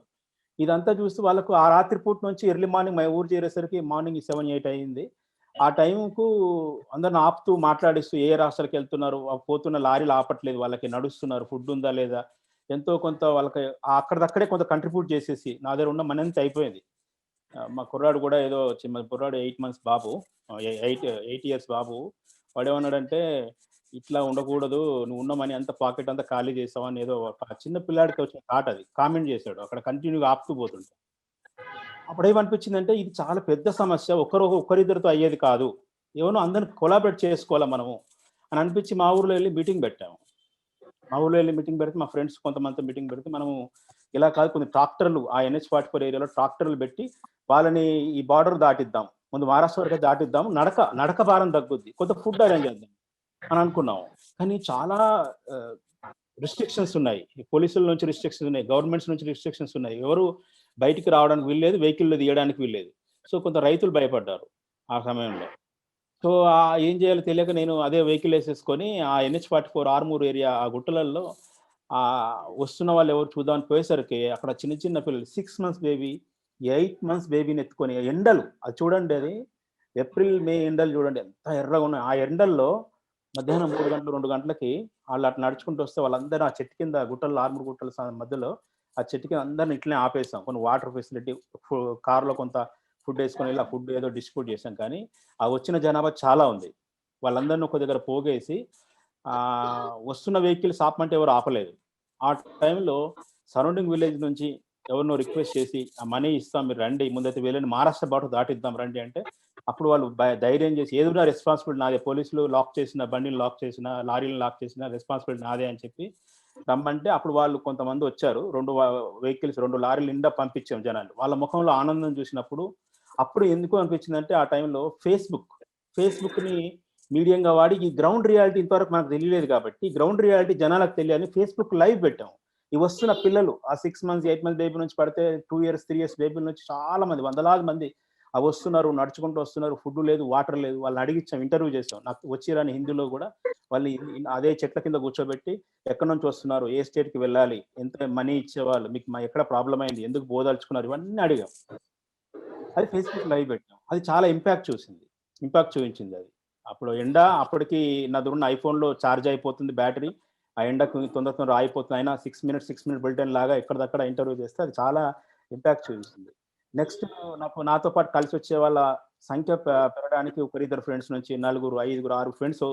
ఇదంతా చూస్తూ వాళ్ళకు ఆ రాత్రి పూట నుంచి ఎర్లీ మార్నింగ్ మా ఊరు చేరేసరికి మార్నింగ్ 7-8 అయింది. ఆ టైంకు అందరిని ఆపుతూ మాట్లాడిస్తూ, ఏ రాష్ట్రాలకు వెళ్తున్నారు, పోతున్న లారీలు ఆపట్లేదు, వాళ్ళకి నడుస్తున్నారు, ఫుడ్ ఉందా లేదా, ఎంతో కొంత వాళ్ళకి అక్కడిదక్కడే కొంత కంట్రిబ్యూట్ చేసేసి నా దగ్గర ఉన్న మనీ అంతా అయిపోయింది. మా కుర్రాడు కూడా ఏదో చిన్న కుర్రాడు, 8 months బాబు, 8 years బాబు, వాడేమన్నాడంటే, ఇట్లా ఉండకూడదు, నువ్వు ఉన్న మనీ అంతా పాకెట్ అంతా ఖాళీ చేసావు అని ఏదో చిన్న పిల్లాడికి వచ్చిన థాట్, అది కామెంట్ చేశాడు అక్కడ కంటిన్యూగా ఆపుతూ పోతుంటే. అప్పుడు ఏమనిపించిందంటే ఇది చాలా పెద్ద సమస్య, ఒక్కరిద్దరితో అయ్యేది కాదు, ఏమో అందరిని కొలాబరేట్ చేసుకోవాలా మనము అని అనిపించి మా ఊర్లో వెళ్ళి మీటింగ్ పెట్టాము. మా ఊళ్ళో వెళ్ళి మీటింగ్ పెడితే మా ఫ్రెండ్స్ కొంతమంది మీటింగ్ పెడితే మనము ఇలా కాదు, కొన్ని ట్రాక్టర్లు ఆ NH44 ఏరియాలో ట్రాక్టర్లు పెట్టి వాళ్ళని ఈ బార్డర్ దాటిద్దాం, ముందు మహారాష్ట్ర వరకు దాటిద్దాం, నడక భారం తగ్గుద్ది, కొంత ఫుడ్ అరేంజ్ చేద్దాం అని అనుకున్నాము. కానీ చాలా రిస్ట్రిక్షన్స్ ఉన్నాయి, పోలీసుల నుంచి రిస్ట్రిక్షన్స్ ఉన్నాయి, గవర్నమెంట్స్ నుంచి రిస్ట్రిక్షన్స్ ఉన్నాయి, ఎవరు బయటికి రావడానికి వీల్లేదు, వెహికల్లో తీయడానికి వీల్లేదు. సో కొంత రైతులు భయపడ్డారు ఆ సమయంలో. సో ఏం చేయాలో తెలియక నేను అదే వెహికల్ వేసేసుకొని ఆ NH44 ఆర్మూర్ ఏరియా ఆ గుట్టలలో వస్తున్న వాళ్ళు ఎవరు చూద్దామని పోయేసరికి అక్కడ చిన్న చిన్న పిల్లలు 6 months బేబీ, 8 months బేబీని ఎత్తుకొని, ఎండలు అది చూడండి, అది ఏప్రిల్ మే ఎండలు చూడండి ఎంత ఎర్రగా ఉన్నాయి. ఆ ఎండల్లో మధ్యాహ్నం 3 గంటలు 2 గంటలకి వాళ్ళు అట్లా నడుచుకుంటూ వస్తే వాళ్ళందరూ ఆ చెట్టు కింద గుట్టలు, ఆర్మూర్ గుట్టల మధ్యలో ఆ చెట్టు కింద అందరిని ఇట్లనే ఆపేసాం. కొన్ని వాటర్ ఫెసిలిటీ, కార్లో కొంత ఫుడ్ వేసుకొని వెళ్ళి ఆ ఫుడ్ ఏదో డిస్ట్రిబ్యూట్ చేశాం. కానీ ఆ వచ్చిన జనాభా చాలా ఉంది, వాళ్ళందరినీ ఒక దగ్గర పోగేసి వస్తున్న వెహికల్స్ ఆపమంటే ఎవరు ఆపలేదు. ఆ టైంలో సరౌండింగ్ విలేజ్ నుంచి ఎవరినో రిక్వెస్ట్ చేసి ఆ మనీ ఇస్తాం, మీరు రండి, ముందైతే వెళ్ళండి, మహారాష్ట్ర బార్డర్ దాటిద్దాం రండి అంటే అప్పుడు వాళ్ళు ధైర్యం చేసి ఏదైనా రెస్పాన్సిబిలిటీ నాదే, పోలీసులు లాక్ చేసిన బండిని లాక్ చేసిన, లారీలను లాక్ చేసిన రెస్పాన్సిబిలిటీ నాదే అని చెప్పి రమ్మంటే అప్పుడు వాళ్ళు కొంతమంది వచ్చారు. 2 వెహికల్స్ 2 లారీలు నిండా పంపించాం జనాలు. వాళ్ళ ముఖంలో ఆనందం చూసినప్పుడు అప్పుడు ఎందుకు అనిపించిందంటే ఆ టైంలో ఫేస్బుక్ని మీడియంగా వాడి ఈ గ్రౌండ్ రియాలిటీ ఇంతవరకు మనకు తెలియలేదు కాబట్టి గ్రౌండ్ రియాలిటీ జనాలకు తెలియాలని ఫేస్బుక్ లైవ్ పెట్టాం. ఈ వస్తున్న పిల్లలు ఆ 6 months 8 months బేబీ నుంచి పడితే 2 years 3 years బేబీల నుంచి చాలా మంది, వందలాది మంది వస్తున్నారు, నడుచుకుంటూ వస్తున్నారు, ఫుడ్ లేదు, వాటర్ లేదు. వాళ్ళని అడిగిచ్చాం, ఇంటర్వ్యూ చేసాం, నాకు వచ్చిరాని హిందీలో కూడా. వాళ్ళని అదే చెట్ల కింద కూర్చోబెట్టి ఎక్కడి నుంచి వస్తున్నారు, ఏ స్టేట్కి వెళ్ళాలి, ఎంత మనీ ఇచ్చేవాళ్ళు, మీకు ఎక్కడ ప్రాబ్లం అయింది, ఎందుకు బోదలుచుకున్నారు, ఇవన్నీ అడిగాం. అది ఫేస్బుక్ లైవ్ పెట్టాం. అది చాలా ఇంపాక్ట్ చూపించింది అది. అప్పుడు ఎండ, అప్పటికి నా దగ్గర ఐఫోన్లో ఛార్జ్ అయిపోతుంది బ్యాటరీ, ఆ ఎండకు తొందర అయిపోతుంది, అయినా 6 minute బులెటిన్ లాగా ఎక్కడిదక్కడ ఇంటర్వ్యూ చేస్తే అది చాలా ఇంపాక్ట్ చూపించింది. నెక్స్ట్ నాతో పాటు కలిసి వచ్చే వాళ్ళ సంఖ్య పెరగడానికి ఒకరిద్దరు ఫ్రెండ్స్ నుంచి 4 5 6 ఫ్రెండ్స్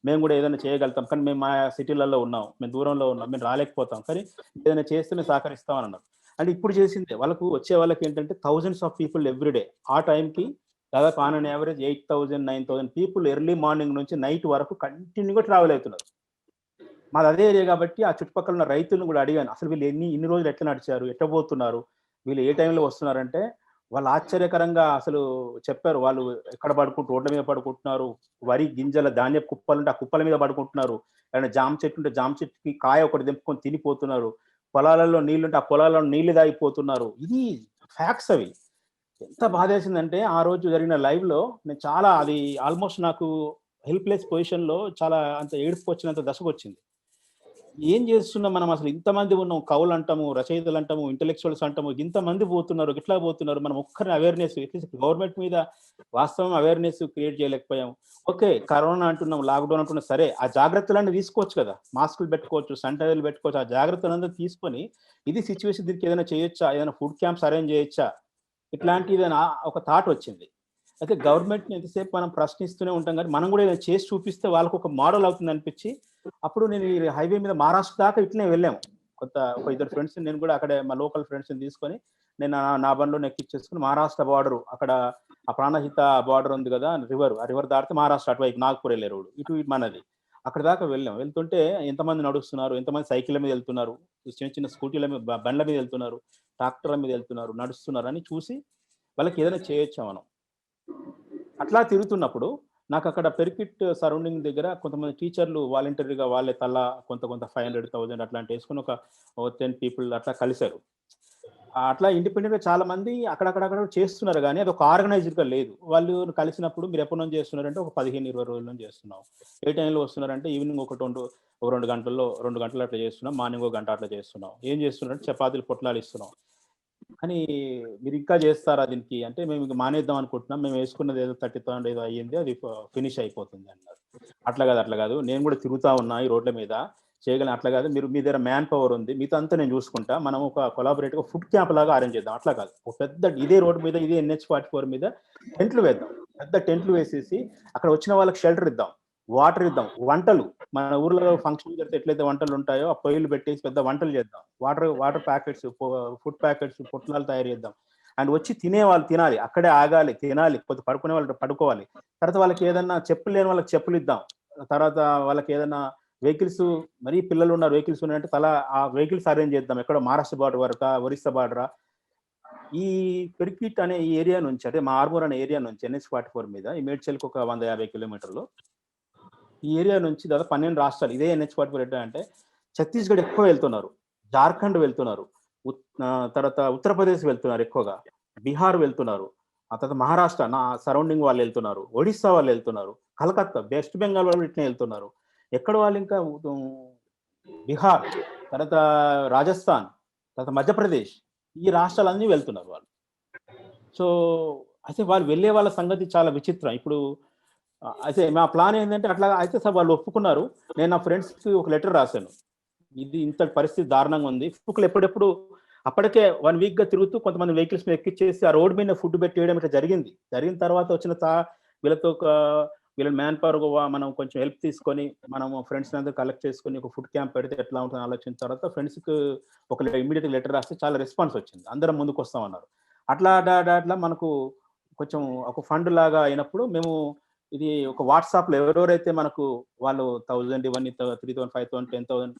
మేము కూడా ఏదైనా చేయగలుగుతాం, కానీ మేము మా సిటీలలో ఉన్నాం, మేము దూరంలో ఉన్నాం, మేము రాలేకపోతాం, కానీ ఏదైనా చేస్తే మేము సహకరిస్తామని అన్నారు. అంటే ఇప్పుడు చేసిందే వాళ్ళకు వచ్చే వాళ్ళకి ఏంటంటే thousands of people ఎవ్రీడే. ఆ టైంకి దాదాపు on an average 8,000 9,000 people early morning నుంచి నైట్ వరకు కంటిన్యూగా ట్రావెల్ అవుతున్నారు. మాది అదే ఏరియా కాబట్టి ఆ చుట్టుపక్కల ఉన్న రైతులను కూడా అడిగాను, అసలు వీళ్ళు ఇన్ని రోజులు ఎట్లా నడిచారు, ఎట్లా పోతున్నారు, వీళ్ళు ఏ టైంలో వస్తున్నారంటే వాళ్ళు ఆశ్చర్యకరంగా అసలు చెప్పారు. వాళ్ళు ఎక్కడ రోడ్ల మీద పడుకుంటున్నారు, వరి గింజల ధాన్య కుప్పలుంటే ఆ కుప్పల మీద పడుకుంటున్నారు, ఏదైనా జామ చెట్టు ఉంటే జామ చెట్టుకి కాయ ఒకటి దింపుకొని తినిపోతున్నారు, పొలాలలో నీళ్లుంటే ఆ పొలాలలో నీళ్లు తాగిపోతున్నారు. ఇది ఫ్యాక్ట్స్ అవి. ఎంత బాధేసిందంటే ఆ రోజు జరిగిన లైవ్ లో నేను చాలా, అది ఆల్మోస్ట్ నాకు హెల్ప్లెస్ పొజిషన్ లో చాలా అంత ఏడుపు వచ్చినంత దశకు వచ్చింది. ఏం చేస్తున్నాం మనం, అసలు ఇంతమంది ఉన్నాం, కవులు అంటాము, రచయితలు అంటాము, ఇంటెలెక్చువల్స్ అంటాము, ఇంతమంది పోతున్నారు, ఇట్లా పోతున్నారు, మనం ఒక్కరిని అవేర్నెస్, గవర్నమెంట్ మీద వాస్తవం అవేర్నెస్ క్రియేట్ చేయలేకపోయాం. ఓకే, కరోనా అంటున్నాం, లాక్డౌన్ అంటున్నాం, సరే ఆ జాగ్రత్తలన్నీ తీసుకోవచ్చు కదా, మాస్కులు పెట్టుకోవచ్చు, శానిటైజర్లు పెట్టుకోవచ్చు, ఆ జాగ్రత్తలందరూ తీసుకొని ఇది సిచ్యువేషన్, దీనికి ఏదైనా చేయొచ్చా, ఏదైనా ఫుడ్ క్యాంప్స్ అరేంజ్ చేయొచ్చా, ఇట్లాంటిది ఒక థాట్ వచ్చింది. అయితే గవర్నమెంట్ని ఎంతసేపు మనం ప్రశ్నిస్తూనే ఉంటాం, కానీ మనం కూడా ఏదైనా చేసి చూపిస్తే వాళ్ళకు ఒక మోడల్ అవుతుంది అనిపించి అప్పుడు నేను ఈ హైవే మీద మహారాష్ట్ర దాకా ఇట్లనే వెళ్ళాము. ఒక ఇద్దరు ఫ్రెండ్స్, నేను కూడా అక్కడే మా లోకల్ ఫ్రెండ్స్ని తీసుకొని నేను నా బండ్లో ఎక్కిచ్చేసుకుని మహారాష్ట్ర బార్డర్, అక్కడ ఆ ప్రాణహిత బార్డర్ ఉంది కదా రివర్, ఆ రివర్ దాటితే మహారాష్ట్ర అటువైపు నాగ్పూర్ వెళ్ళే రోడ్డు, ఇటు మనది, అక్కడ దాకా వెళ్ళాం. వెళ్తుంటే ఎంతమంది నడుస్తున్నారు, ఎంతమంది సైకిళ్ళ మీద వెళ్తున్నారు, చిన్న చిన్న స్కూటీల మీద, బండ్ల మీద వెళ్తున్నారు, ట్రాక్టర్ల మీద వెళ్తున్నారు, నడుస్తున్నారు అని చూసి వాళ్ళకి ఏదైనా చేయొచ్చా మనం. అట్లా తిరుగుతున్నప్పుడు నాకు అక్కడ పెరికిట్ సరౌండింగ్ దగ్గర కొంతమంది టీచర్లు వాలంటరీగా వాళ్ళే తలా కొంత 500,000 అట్లాంటి వేసుకుని ఒక 10 people అట్లా కలిశారు. అట్లా ఇండిపెండెంట్ గా చాలా మంది అక్కడక్కడ చేస్తున్నారు, కానీ అది ఒక ఆర్గనైజ్డ్ గా లేదు. వాళ్ళు కలిసినప్పుడు మీరు ఎప్పటి నుంచి చేస్తున్నారంటే ఒక 15-20 రోజుల నుంచి చేస్తున్నాం. ఏ టైంలో వస్తున్నారంటే ఈవినింగ్ ఒక 2 గంటలు అట్లా చేస్తున్నాం, మార్నింగ్ 1 గంట అట్లా చేస్తున్నాం. ఏం చేస్తున్నారంటే చపాతీలు పొట్లాలు ఇస్తున్నాం. అని మీరు ఇంకా చేస్తారా దీనికి అంటే, మేము ఇంకా మానేద్దాం అనుకుంటున్నాం, మేము వేసుకున్నది ఏదో 30,000 ఏదో అయ్యింది, అది ఫినిష్ అయిపోతుంది అన్నారు. అట్లా కాదు, నేను కూడా తిరుగుతా ఉన్నా ఈ రోడ్ల మీద, చేయగలను. అట్లా కాదు, మీ దగ్గర మ్యాన్ పవర్ ఉంది, మీతో అంతా నేను చూసుకుంటా, మనం ఒక కొలాబరేటివ్గా ఫుడ్ క్యాంప్ లాగా అరేంజ్ చేద్దాం. అట్లా కాదు, ఒక పెద్ద ఇదే రోడ్డు మీద, ఇదే NH44 మీద టెంట్లు వేద్దాం, పెద్ద టెంట్లు వేసేసి అక్కడ వచ్చిన వాళ్ళకి షెల్టర్ ఇద్దాం, వాటర్ ఇద్దాం, వంటలు మన ఊర్లలో ఫంక్షన్ జరిగితే ఎట్లయితే వంటలు ఉంటాయో ఆ పొయ్యిలు పెట్టేసి పెద్ద వంటలు చేద్దాం, వాటర్ ప్యాకెట్స్, ఫుడ్ ప్యాకెట్స్, పొట్లాలు తయారు చేద్దాం. అండ్ వచ్చి తినేవాళ్ళు తినాలి, అక్కడే ఆగాలి, తినాలి, కొద్ది పడుకునే వాళ్ళు పడుకోవాలి. తర్వాత వాళ్ళకి ఏదన్నా చెప్పులు లేని వాళ్ళకి చెప్పులు ఇద్దాం. తర్వాత వాళ్ళకి ఏదైనా వెహికల్స్, మరీ పిల్లలు ఉన్నారు వెహికల్స్ ఉన్నాయంటే ఆ వెహికల్స్ అరేంజ్ చేద్దాం. ఎక్కడో మహారాష్ట్ర బార్డర్ వరకా, ఒరిస్సా బార్డరా, ఈ పెరికిట్ అనే ఈ ఏరియా నుంచి, అంటే మా ఆర్మూర్ అనే ఏరియా నుంచి NH-44 మీద ఈ మేడ్చల్కి ఒక 150 కిలోమీటర్లు, ఈ ఏరియా నుంచి దాదాపు 12 రాష్ట్రాలు ఇదే NH-44 ఎట్లా అంటే ఛత్తీస్గఢ్ ఎక్కువ వెళ్తున్నారు, జార్ఖండ్ వెళ్తున్నారు, తర్వాత ఉత్తరప్రదేశ్ వెళ్తున్నారు ఎక్కువగా, బీహార్ వెళ్తున్నారు, ఆ తర్వాత మహారాష్ట్ర నా సరౌండింగ్ వాళ్ళు వెళ్తున్నారు, ఒడిస్సా వాళ్ళు వెళ్తున్నారు, కలకత్తా, వెస్ట్ బెంగాల్ వాళ్ళు ఇట్లా వెళ్తున్నారు. ఎక్కడ వాళ్ళు ఇంకా బీహార్, తర్వాత రాజస్థాన్, తర్వాత మధ్యప్రదేశ్, ఈ రాష్ట్రాలన్నీ వెళ్తున్నారు వాళ్ళు. సో అయితే వాళ్ళు వెళ్ళే వాళ్ళ సంగతి చాలా విచిత్రం. ఇప్పుడు అయితే మా ప్లాన్ ఏంటంటే అట్లా అయితే సార్ వాళ్ళు ఒప్పుకున్నారు. నేను నా ఫ్రెండ్స్కి ఒక లెటర్ రాశాను, ఇది ఇంత పరిస్థితి దారుణంగా ఉంది, ఫుడ్లు ఎప్పుడెప్పుడు అప్పటికే 1 వీక్గా తిరుగుతూ కొంతమంది వెహికల్స్ మీద ఎక్కిచ్చేసి ఆ రోడ్ మీద ఫుడ్ పెట్టేయడం ఇట్లా జరిగిన తర్వాత వచ్చిన వీళ్ళతో వీళ్ళ మ్యాన్ పవర్ మనం కొంచెం హెల్ప్ తీసుకొని మనము ఫ్రెండ్స్ అందరూ కలెక్ట్ చేసుకొని ఒక ఫుడ్ క్యాంప్ పెడితే ఎట్లా ఉంటుందని ఆలోచించిన తర్వాత ఫ్రెండ్స్కి ఒక ఇమీడియట్ లెటర్ రాస్తే చాలా రెస్పాన్స్ వచ్చింది, అందరం ముందుకు వస్తామన్నారు. అట్లా మనకు కొంచెం ఒక ఫండ్ లాగా అయినప్పుడు మేము ఇది ఒక వాట్సాప్లో ఎవరెవరైతే మనకు వాళ్ళు 1000 ఇవ్వండి, 3000, 5000, 10,000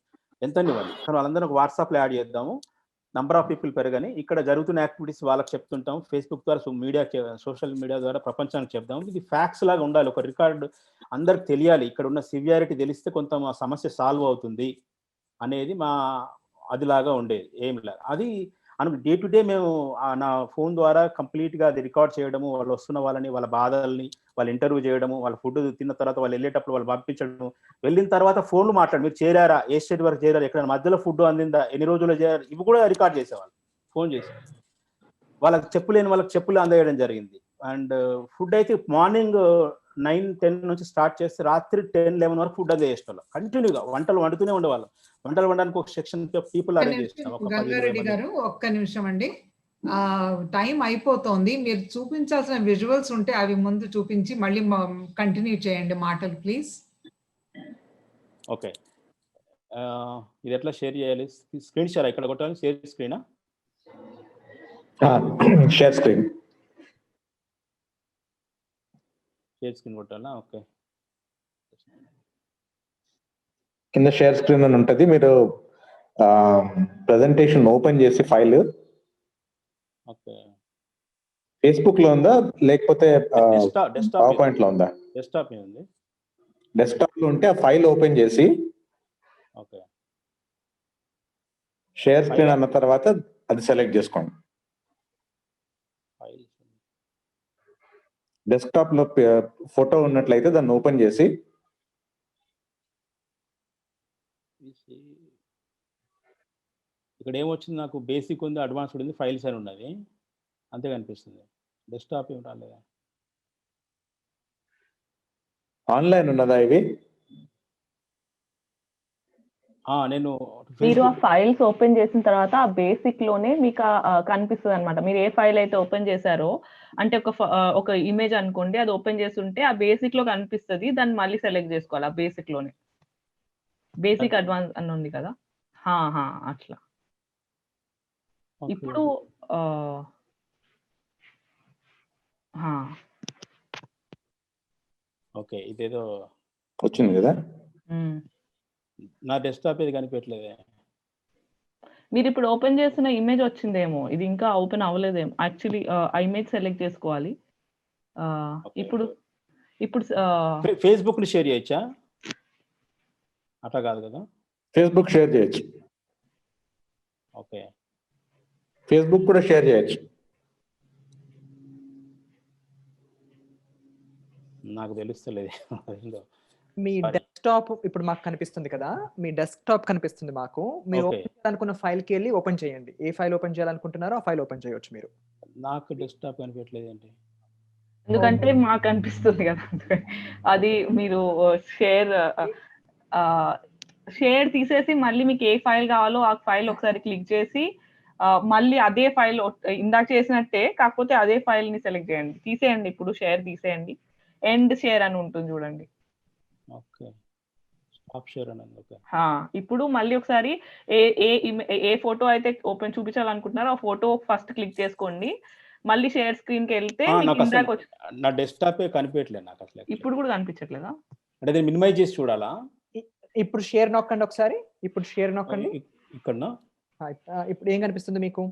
ఎంత ఇవ్వండి, కానీ వాళ్ళందరూ ఒక వాట్సాప్లో యాడ్ చేద్దాము, నంబర్ ఆఫ్ పీపుల్ పెరగని, ఇక్కడ జరుగుతున్న యాక్టివిటీస్ వాళ్ళకి చెప్తుంటాం, ఫేస్బుక్ ద్వారా మీడియా సోషల్ మీడియా ద్వారా ప్రపంచానికి చెప్దాం. ఇది ఫ్యాక్ట్స్ లాగా ఉండాలి, ఒక రికార్డు అందరికి తెలియాలి, ఇక్కడ ఉన్న సివియారిటీ తెలిస్తే కొంత మా సమస్య సాల్వ్ అవుతుంది అనేది మా అదిలాగా ఉండేది, ఏం లేదు. అది డే టు డే మేము నా ఫోన్ ద్వారా కంప్లీట్గా అది రికార్డ్ చేయడము, వాళ్ళు వస్తున్న వాళ్ళని, వాళ్ళ బాధల్ని వాళ్ళు ఇంటర్వ్యూ చేయడము, వాళ్ళ ఫుడ్ తిన్న తర్వాత వాళ్ళు వెళ్ళేటప్పుడు వాళ్ళు పంపించడము, వెళ్ళిన తర్వాత ఫోన్లు మాట్లాడు, మీరు చేరారా, ఏ స్టేట్ వరకు చేరారు, ఎక్కడ మధ్యలో ఫుడ్ అందిందా, ఎన్ని రోజులు చేరారు, ఇవి కూడా రికార్డ్ చేసేవాళ్ళు ఫోన్ చేసి. వాళ్ళకి చెప్పులేని వాళ్ళకి చెప్పులు అందజేయడం జరిగింది. అండ్ ఫుడ్ అయితే మార్నింగ్ 9-10 నుంచి స్టార్ట్ చేస్తే రాత్రి 10-11 వరకు ఫుడ్ అందజేసేవాళ్ళం కంటిన్యూగా, వంటలు వండుతూనే ఉండేవాళ్ళం. వంటలు వండడానికి ఒక సెక్షన్ పీపుల్ అరేంజ్ చేస్తాం. గంగారెడ్డి గారు ఒక్క నిమిషం అండి, టైం అయిపోతోంది, మీరు చూపించాల్సిన విజువల్స్ ఉంటే అవి ముందు చూపించి మళ్ళీ కంటిన్యూ చేయండి మాటలు ప్లీజ్. ఓకే, ఇది ఎట్లా షేర్ చేయాలి, స్క్రీన్ షేర్ ఇక్కడ కొట్టాలి, షేర్ స్క్రీనా, షేర్ స్క్రీన్ కొట్టాలా? ఓకే, కింద షేర్ స్క్రీన్ అని ఉంటుంది, మీరు ప్రెజెంటేషన్ ఓపెన్ చేసి ఫైల్ ఫేస్బుక్ లో ఉందా లేకపోతే పవర్ పాయింట్ లో ఉందా? డెస్క్టాప్ ఉంది. డెస్క్టాప్ లో ఉంటే ఆ ఫైల్ ఓపెన్ చేసి ఓకే, షేర్ స్క్రీన్ అన్న తర్వాత అది సెలెక్ట్ చేసుకోండి. డెస్క్టాప్ లో ఫోటో ఉన్నట్లయితే దాన్ని ఓపెన్ చేసి ఇక్కడ ఏమొచ్చింది, నాకు బేసిక్ ఉంది, అడ్వాన్స్డ్ ఉంది, ఫైల్స్ అని ఉన్నది, అంతే కనిపిస్తుంది. డెస్క్టాప్ ఏం రాలేదా? ఆన్లైన్ ఉన్నదా ఇవి? నేను మీరు ఆ ఫైల్స్ ఓపెన్ చేసిన తర్వాత ఆ బేసిక్ లోనే మీకు కనిపిస్తుంది అనమాట. మీరు ఏ ఫైల్ అయితే ఓపెన్ చేశారో, అంటే ఒక ఇమేజ్ అనుకోండి, అది ఓపెన్ చేస్తుంటే ఆ బేసిక్ లో కనిపిస్తుంది, దాన్ని మళ్ళీ సెలెక్ట్ చేసుకోవాలి ఆ బేసిక్ లోనే. బేసిక్ అడ్వాన్స్ అని ఉంది కదా, అట్లా. ఇప్పుడు ఓకే, ఇదేదో వచ్చింది కదా, నా డెస్క్టాప్ ఇది కనిపించట్లేదే. మీరు ఇప్పుడు ఓపెన్ చేసిన ఇమేజ్ వచ్చిందేమో, ఇది ఇంకా ఓపెన్ అవ్వలేదేమో. యాక్చువల్లీ ఆ ఇమేజ్ సెలెక్ట్ చేసుకోవాలి. ఇప్పుడు ఫేస్బుక్ ని షేర్ చేయొచ్చా? అట్లా కాదు కదా, ఫేస్బుక్ షేర్ చేయొచ్చు. ఓకే, ఫేస్బుక్ కూడా షేర్ చేయొచ్చు. నాకు తెలుస్తలేదు. మీ డెస్క్టాప్ ఇప్పుడు మాకు కనిపిస్తుంది కదా, మీ డెస్క్టాప్ కనిపిస్తుంది మాకు. మీరు ఓపెన్ చేయాలనుకున్న ఫైల్ కి వెళ్ళి ఓపెన్ చేయండి. ఏ ఫైల్ ఓపెన్ చేయాలనుకుంటున్నారో ఆ ఫైల్ ఓపెన్ చేయొచ్చు మీరు. నాకు డెస్క్టాప్ కనిపించలేదు ఏంటి? ఎందుకంటే మాకు కనిపిస్తుంది కదా, అది మీరు షేర్ తీసేసి మళ్ళీ మీకు ఏ ఫైల్ కావాలో ఆ ఫైల్ ఒకసారి క్లిక్ చేసి మళ్ళీ అదే ఫైల్ ఇందాక చేసినట్టే, కాకపోతే అదే ఫైల్ ని సెలెక్ట్ చేయండి, తీసేయండి. ఇప్పుడు షేర్ తీసేయండి, ఎండ్ షేర్ అని ఉంటుంది చూడండి. ఓకే, స్టాప్ షేర్ అని. ఓకే, ఇప్పుడు మళ్ళీ ఒకసారి ఏ ఫోటో అయితే ఓపెన్ చూపించాలనుకుంటున్నారో ఆ ఫోటో ఫస్ట్ క్లిక్ చేసుకోండి. మళ్ళీ షేర్ స్క్రీన్ కి వెళ్తే నాకు అసలు నా డెస్క్టాపే కనిపించట్లేదు నాకు అసలు. ఇప్పుడు కూడా కనిపించట్లేదా? అంటే దీన్ని మినిమైజ్ చేసి చూడాలా? ఇప్పుడు షేర్ నొక్కండి ఒకసారి. ఇప్పుడు షేర్ నొక్కండి. ఇక్కడ ఇప్పుడు ఏం కనిపిస్తుంది మీకు?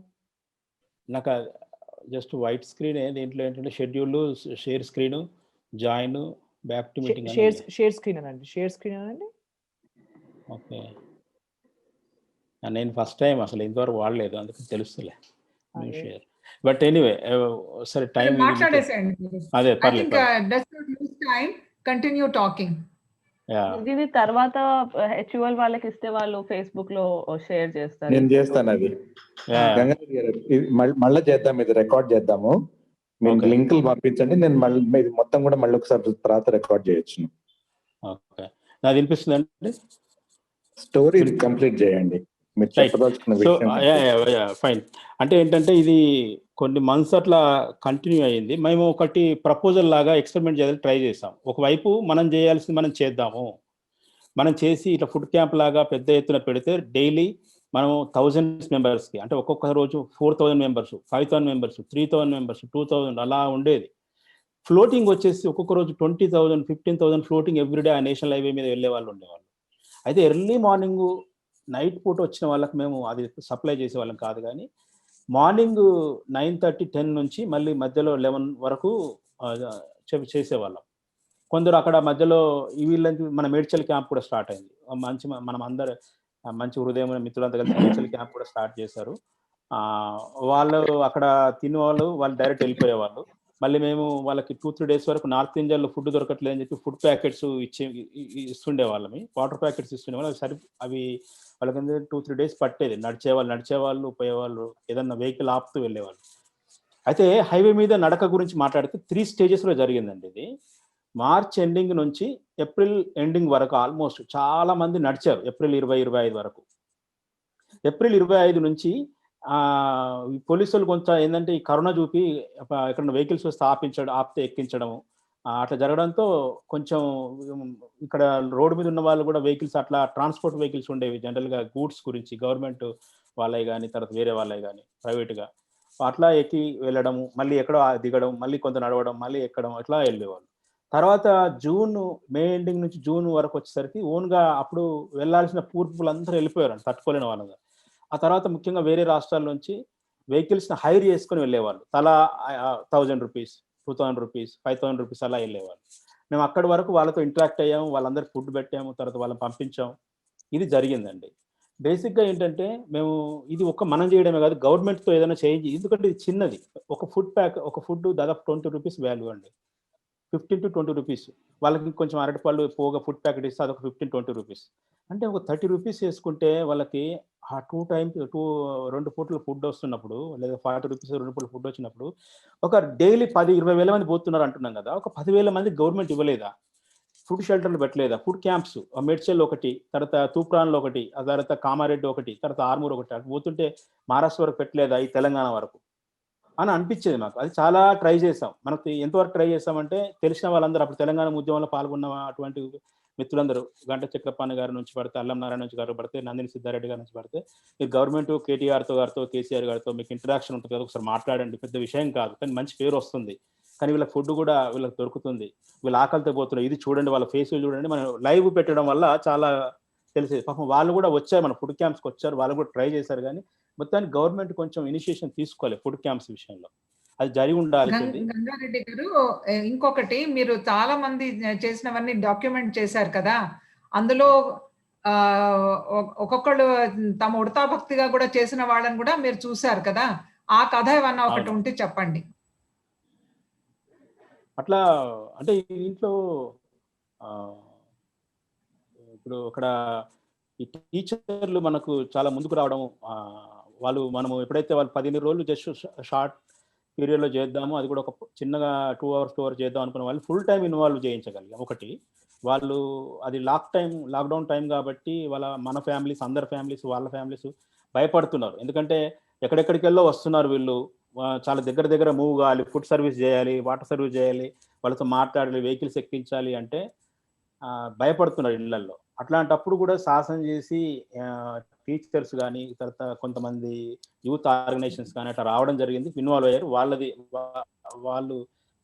నాకు జస్ట్ వైట్ స్క్రీన్. దీంట్లో ఏంటంటే schedule, share screen, join, back to meeting. Share screen అనండి. షేర్ స్క్రీన్ అనండి. ఓకే, నేను ఫస్ట్ టైం అసలు ఇంతవరకు వాడలేదు, అందుకని తెలుస్తులే షేర్. బట్ ఎనీవే సరే టైం మాట్లాడేసేయండి. అదే కంటిన్యూ టాకింగ్. ఇది తర్వాత హెచ్యుఎల్ వాళ్ళకి ఇస్తే వాళ్ళు ఫేస్బుక్ లో షేర్ చేస్తారు. నేను చేస్తాను అది. మళ్ళీ చేద్దాం, ఇది రికార్డ్ చేద్దాము. మీరు లింకులు పంపించండి, నేను మళ్ళీ ఇది మొత్తం కూడా మళ్ళీ ఒకసారి తర్వాత రికార్డ్ చేయొచ్చు. ఓకే, నాకు వినిపిస్తుందండి. స్టోరీ కంప్లీట్ చేయండి. ఫైన్. అంటే ఏంటంటే ఇది కొన్ని మంత్స్ అట్లా కంటిన్యూ అయ్యింది. మేము ఒకటి ప్రపోజల్ లాగా ఎక్స్పెరిమెంట్ చేయాలని ట్రై చేసాం. ఒకవైపు మనం చేయాల్సింది మనం చేద్దాము, మనం చేసి ఇట్లా ఫుడ్ క్యాంప్ లాగా పెద్ద ఎత్తున పెడితే డైలీ మనం 1000 మెంబర్స్కి, అంటే ఒక్కొక్క రోజు 4000 మెంబర్స్, 5000 మెంబర్స్, 3000 మెంబర్స్, 2000 అలా ఉండేది. ఫ్లోటింగ్ వచ్చేసి ఒక్కొక్క రోజు 20,000, 15,000 ఫ్లోటింగ్ ఎవ్రీడే ఆ నేషనల్ హైవే మీద వెళ్ళే వాళ్ళు ఉండేవాళ్ళు. అయితే ఎర్లీ మార్నింగ్ నైట్ పూట వచ్చిన వాళ్ళకి మేము అది సప్లై చేసే వాళ్ళం కాదు, కానీ మార్నింగ్ 9:30, 10 నుంచి మళ్ళీ మధ్యలో 11 వరకు చేసేవాళ్ళం. కొందరు అక్కడ మధ్యలో వీళ్ళకి మన మేడ్చల్ క్యాంప్ కూడా స్టార్ట్ అయింది. మనం అందరు మంచి హృదయమైన మిత్రులంతా కలిసి మేడ్చల్ క్యాంప్ కూడా స్టార్ట్ చేశారు. వాళ్ళు అక్కడ తినేవాళ్ళు, వాళ్ళు డైరెక్ట్ వెళ్ళిపోయేవాళ్ళు. మళ్ళీ మేము వాళ్ళకి 2-3 డేస్ వరకు నార్త్ ఇండియాలో ఫుడ్ దొరకట్లేదు అని చెప్పి ఫుడ్ ప్యాకెట్స్ ఇస్తుండే వాళ్ళమి, వాటర్ ప్యాకెట్స్ ఇస్తుండే వాళ్ళు. అవి వాళ్ళకి 2-3 డేస్ పట్టేది. నడిచేవాళ్ళు పోయేవాళ్ళు, ఏదన్నా వెహికల్ ఆపుతూ వెళ్ళేవాళ్ళు. అయితే హైవే మీద నడక గురించి మాట్లాడితే 3 స్టేజెస్లో జరిగిందండి ఇది. మార్చ్ ఎండింగ్ నుంచి ఏప్రిల్ ఎండింగ్ వరకు ఆల్మోస్ట్ చాలా మంది నడిచారు. ఏప్రిల్ 20-25 వరకు. ఏప్రిల్ 25 నుంచి పోలీసులు కొంత ఏంటంటే ఈ కరోనా చూపి ఎక్కడ వెహికల్స్ వస్తే ఆపితే ఎక్కించడము అట్లా జరగడంతో కొంచెం ఇక్కడ రోడ్డు మీద ఉన్న వాళ్ళు కూడా వెహికల్స్, అట్లా ట్రాన్స్పోర్ట్ వెహికల్స్ ఉండేవి జనరల్గా గూడ్స్ గురించి, గవర్నమెంట్ వాళ్ళవి కానీ తర్వాత వేరే వాళ్ళవి కానీ ప్రైవేట్గా, అట్లా ఎక్కి వెళ్ళడము, మళ్ళీ ఎక్కడో దిగడం, మళ్ళీ కొంత నడవడం, మళ్ళీ ఎక్కడం, అట్లా వెళ్ళేవాళ్ళు. తర్వాత మే ఎండింగ్ నుంచి జూన్ వరకు వచ్చేసరికి ఓన్గా అప్పుడు వెళ్ళాల్సిన పూర్పులందరూ వెళ్ళిపోయారు తట్టుకోలేని వాళ్ళగా. ఆ తర్వాత ముఖ్యంగా వేరే రాష్ట్రాల నుంచి వెహికల్స్ని హైర్ చేసుకొని వెళ్ళేవాళ్ళు. తలా 1000 రూపీస్, 2000 రూపీస్, 5000 రూపీస్ అలా వెళ్ళేవాళ్ళు. మేము అక్కడి వరకు వాళ్ళతో ఇంటరాక్ట్ అయ్యాము, వాళ్ళందరికీ ఫుడ్ పెట్టాము, తర్వాత వాళ్ళని పంపించాము. ఇది జరిగిందండి. బేసిక్గా ఏంటంటే మేము ఇది మనం చేయడమే కాదు, గవర్నమెంట్తో ఏదైనా చేంజ్, ఎందుకంటే ఇది చిన్నది. ఒక ఫుడ్ దాదాపు 20 రూపీస్ వాల్యూ అండి, 15 to 20 రూపీస్. వాళ్ళకి కొంచెం అరటిపళ్ళు పోగా ఫుడ్ ప్యాకెట్ ఇస్తే అదొక 15-20 రూపీస్. అంటే ఒక 30 రూపీస్ వేసుకుంటే వాళ్ళకి ఆ 2 పూటలు ఫుడ్ వస్తున్నప్పుడు, లేదా 40 రూపీస్ 2 పూటలు ఫుడ్ వచ్చినప్పుడు ఒక డైలీ 10-20 వేల మంది పోతున్నారు అంటున్నాం కదా, ఒక 10,000 మంది గవర్నమెంట్ ఇవ్వలేదా? ఫుడ్ షెల్టర్లు పెట్టలేదా? ఫుడ్ క్యాంప్స్ మేడ్చల్ ఒకటి, తర్వాత తూప్రాన్లో ఒకటి, ఆ తర్వాత కామారెడ్డి ఒకటి, తర్వాత ఆర్మూర్ ఒకటి, అటు పోతుంటే మహారాష్ట్ర వరకు పెట్టలేదా, ఈ తెలంగాణ వరకు అని అనిపించేది మాకు. అది చాలా ట్రై చేసాం. మనకు ఎంతవరకు ట్రై చేసామంటే తెలిసిన వాళ్ళందరూ, అప్పుడు తెలంగాణ ఉద్యమంలో పాల్గొన్న అటువంటి మిత్రులందరూ, గంట చక్రపాణి గారి నుంచి పడితే, అల్లం నారాయణ నుంచి గారు పడితే, నందిని సిద్ధారెడ్డి గారి నుంచి పడితే, మీరు గవర్నమెంట్ గారితో కేసీఆర్ గారితో మీకు ఇంటరాక్షన్ ఉంటుంది కదా, ఒకసారి మాట్లాడండి, పెద్ద విషయం కాదు, కానీ మంచి పేరు వస్తుంది, కానీ వీళ్ళ ఫుడ్ కూడా వీళ్ళకి దొరుకుతుంది, వీళ్ళు ఆకలితో పోతున్నారు, ఇది చూడండి, వాళ్ళ ఫేస్ చూడండి. మనం లైవ్ పెట్టడం వల్ల చాలా తెలిసేది. పాపం వాళ్ళు కూడా వచ్చారు, మన ఫుడ్ క్యాంప్స్కి వచ్చారు, వాళ్ళు కూడా ట్రై చేశారు. కానీ మొత్తానికి గవర్నమెంట్ కొంచెం ఇనిషియేషన్ తీసుకోవాలి ఫుడ్ క్యాంప్స్ విషయంలో, అది జరిగి ఉండాల్సింది. గంగారెడ్డి గారు, ఇంకొకటి, మీరు చాలా మంది చేసినవన్నీ డాక్యుమెంట్ చేశారు కదా, అందులో ఒక్కొక్కళ్ళు తమ ఉడతా భక్తిగా కూడా చేసిన వాళ్ళని కూడా మీరు చూశారు కదా, ఆ కథ ఏమన్నా ఒకటి ఉంటే చెప్పండి. అట్లా అంటే ఇంట్లో ఇప్పుడు అక్కడ ఈ టీచర్లు మనకు చాలా ముందుకు రావడం, మనము ఎప్పుడైతే వాళ్ళు 15 రోజులు జస్ట్ షార్ట్ పీరియడ్లో చేద్దాము, అది కూడా ఒక చిన్నగా 2 hours 2 hours చేద్దాం అనుకున్న వాళ్ళు ఫుల్ టైం ఇన్వాల్వ్ చేయించగలిగాం. ఒకటి, వాళ్ళు అది లాక్డౌన్ టైం కాబట్టి మన ఫ్యామిలీస్, అందరి ఫ్యామిలీస్, వాళ్ళ ఫ్యామిలీస్ భయపడుతున్నారు. ఎందుకంటే ఎక్కడెక్కడికెళ్ళో వస్తున్నారు వీళ్ళు, చాలా దగ్గర మూవ్ కావాలి, ఫుడ్ సర్వీస్ చేయాలి, వాటర్ సర్వీస్ చేయాలి, వాళ్ళతో మాట్లాడాలి, వెహికల్స్ ఎక్కించాలి అంటే భయపడుతున్నారు ఇళ్లల్లో. అట్లాంటప్పుడు కూడా సాహసం చేసి టీచర్స్ కానీ తర్వాత కొంతమంది యూత్ ఆర్గనైజేషన్స్ కానీ అట్లా రావడం జరిగింది, ఇన్వాల్వ్ అయ్యారు. వాళ్ళు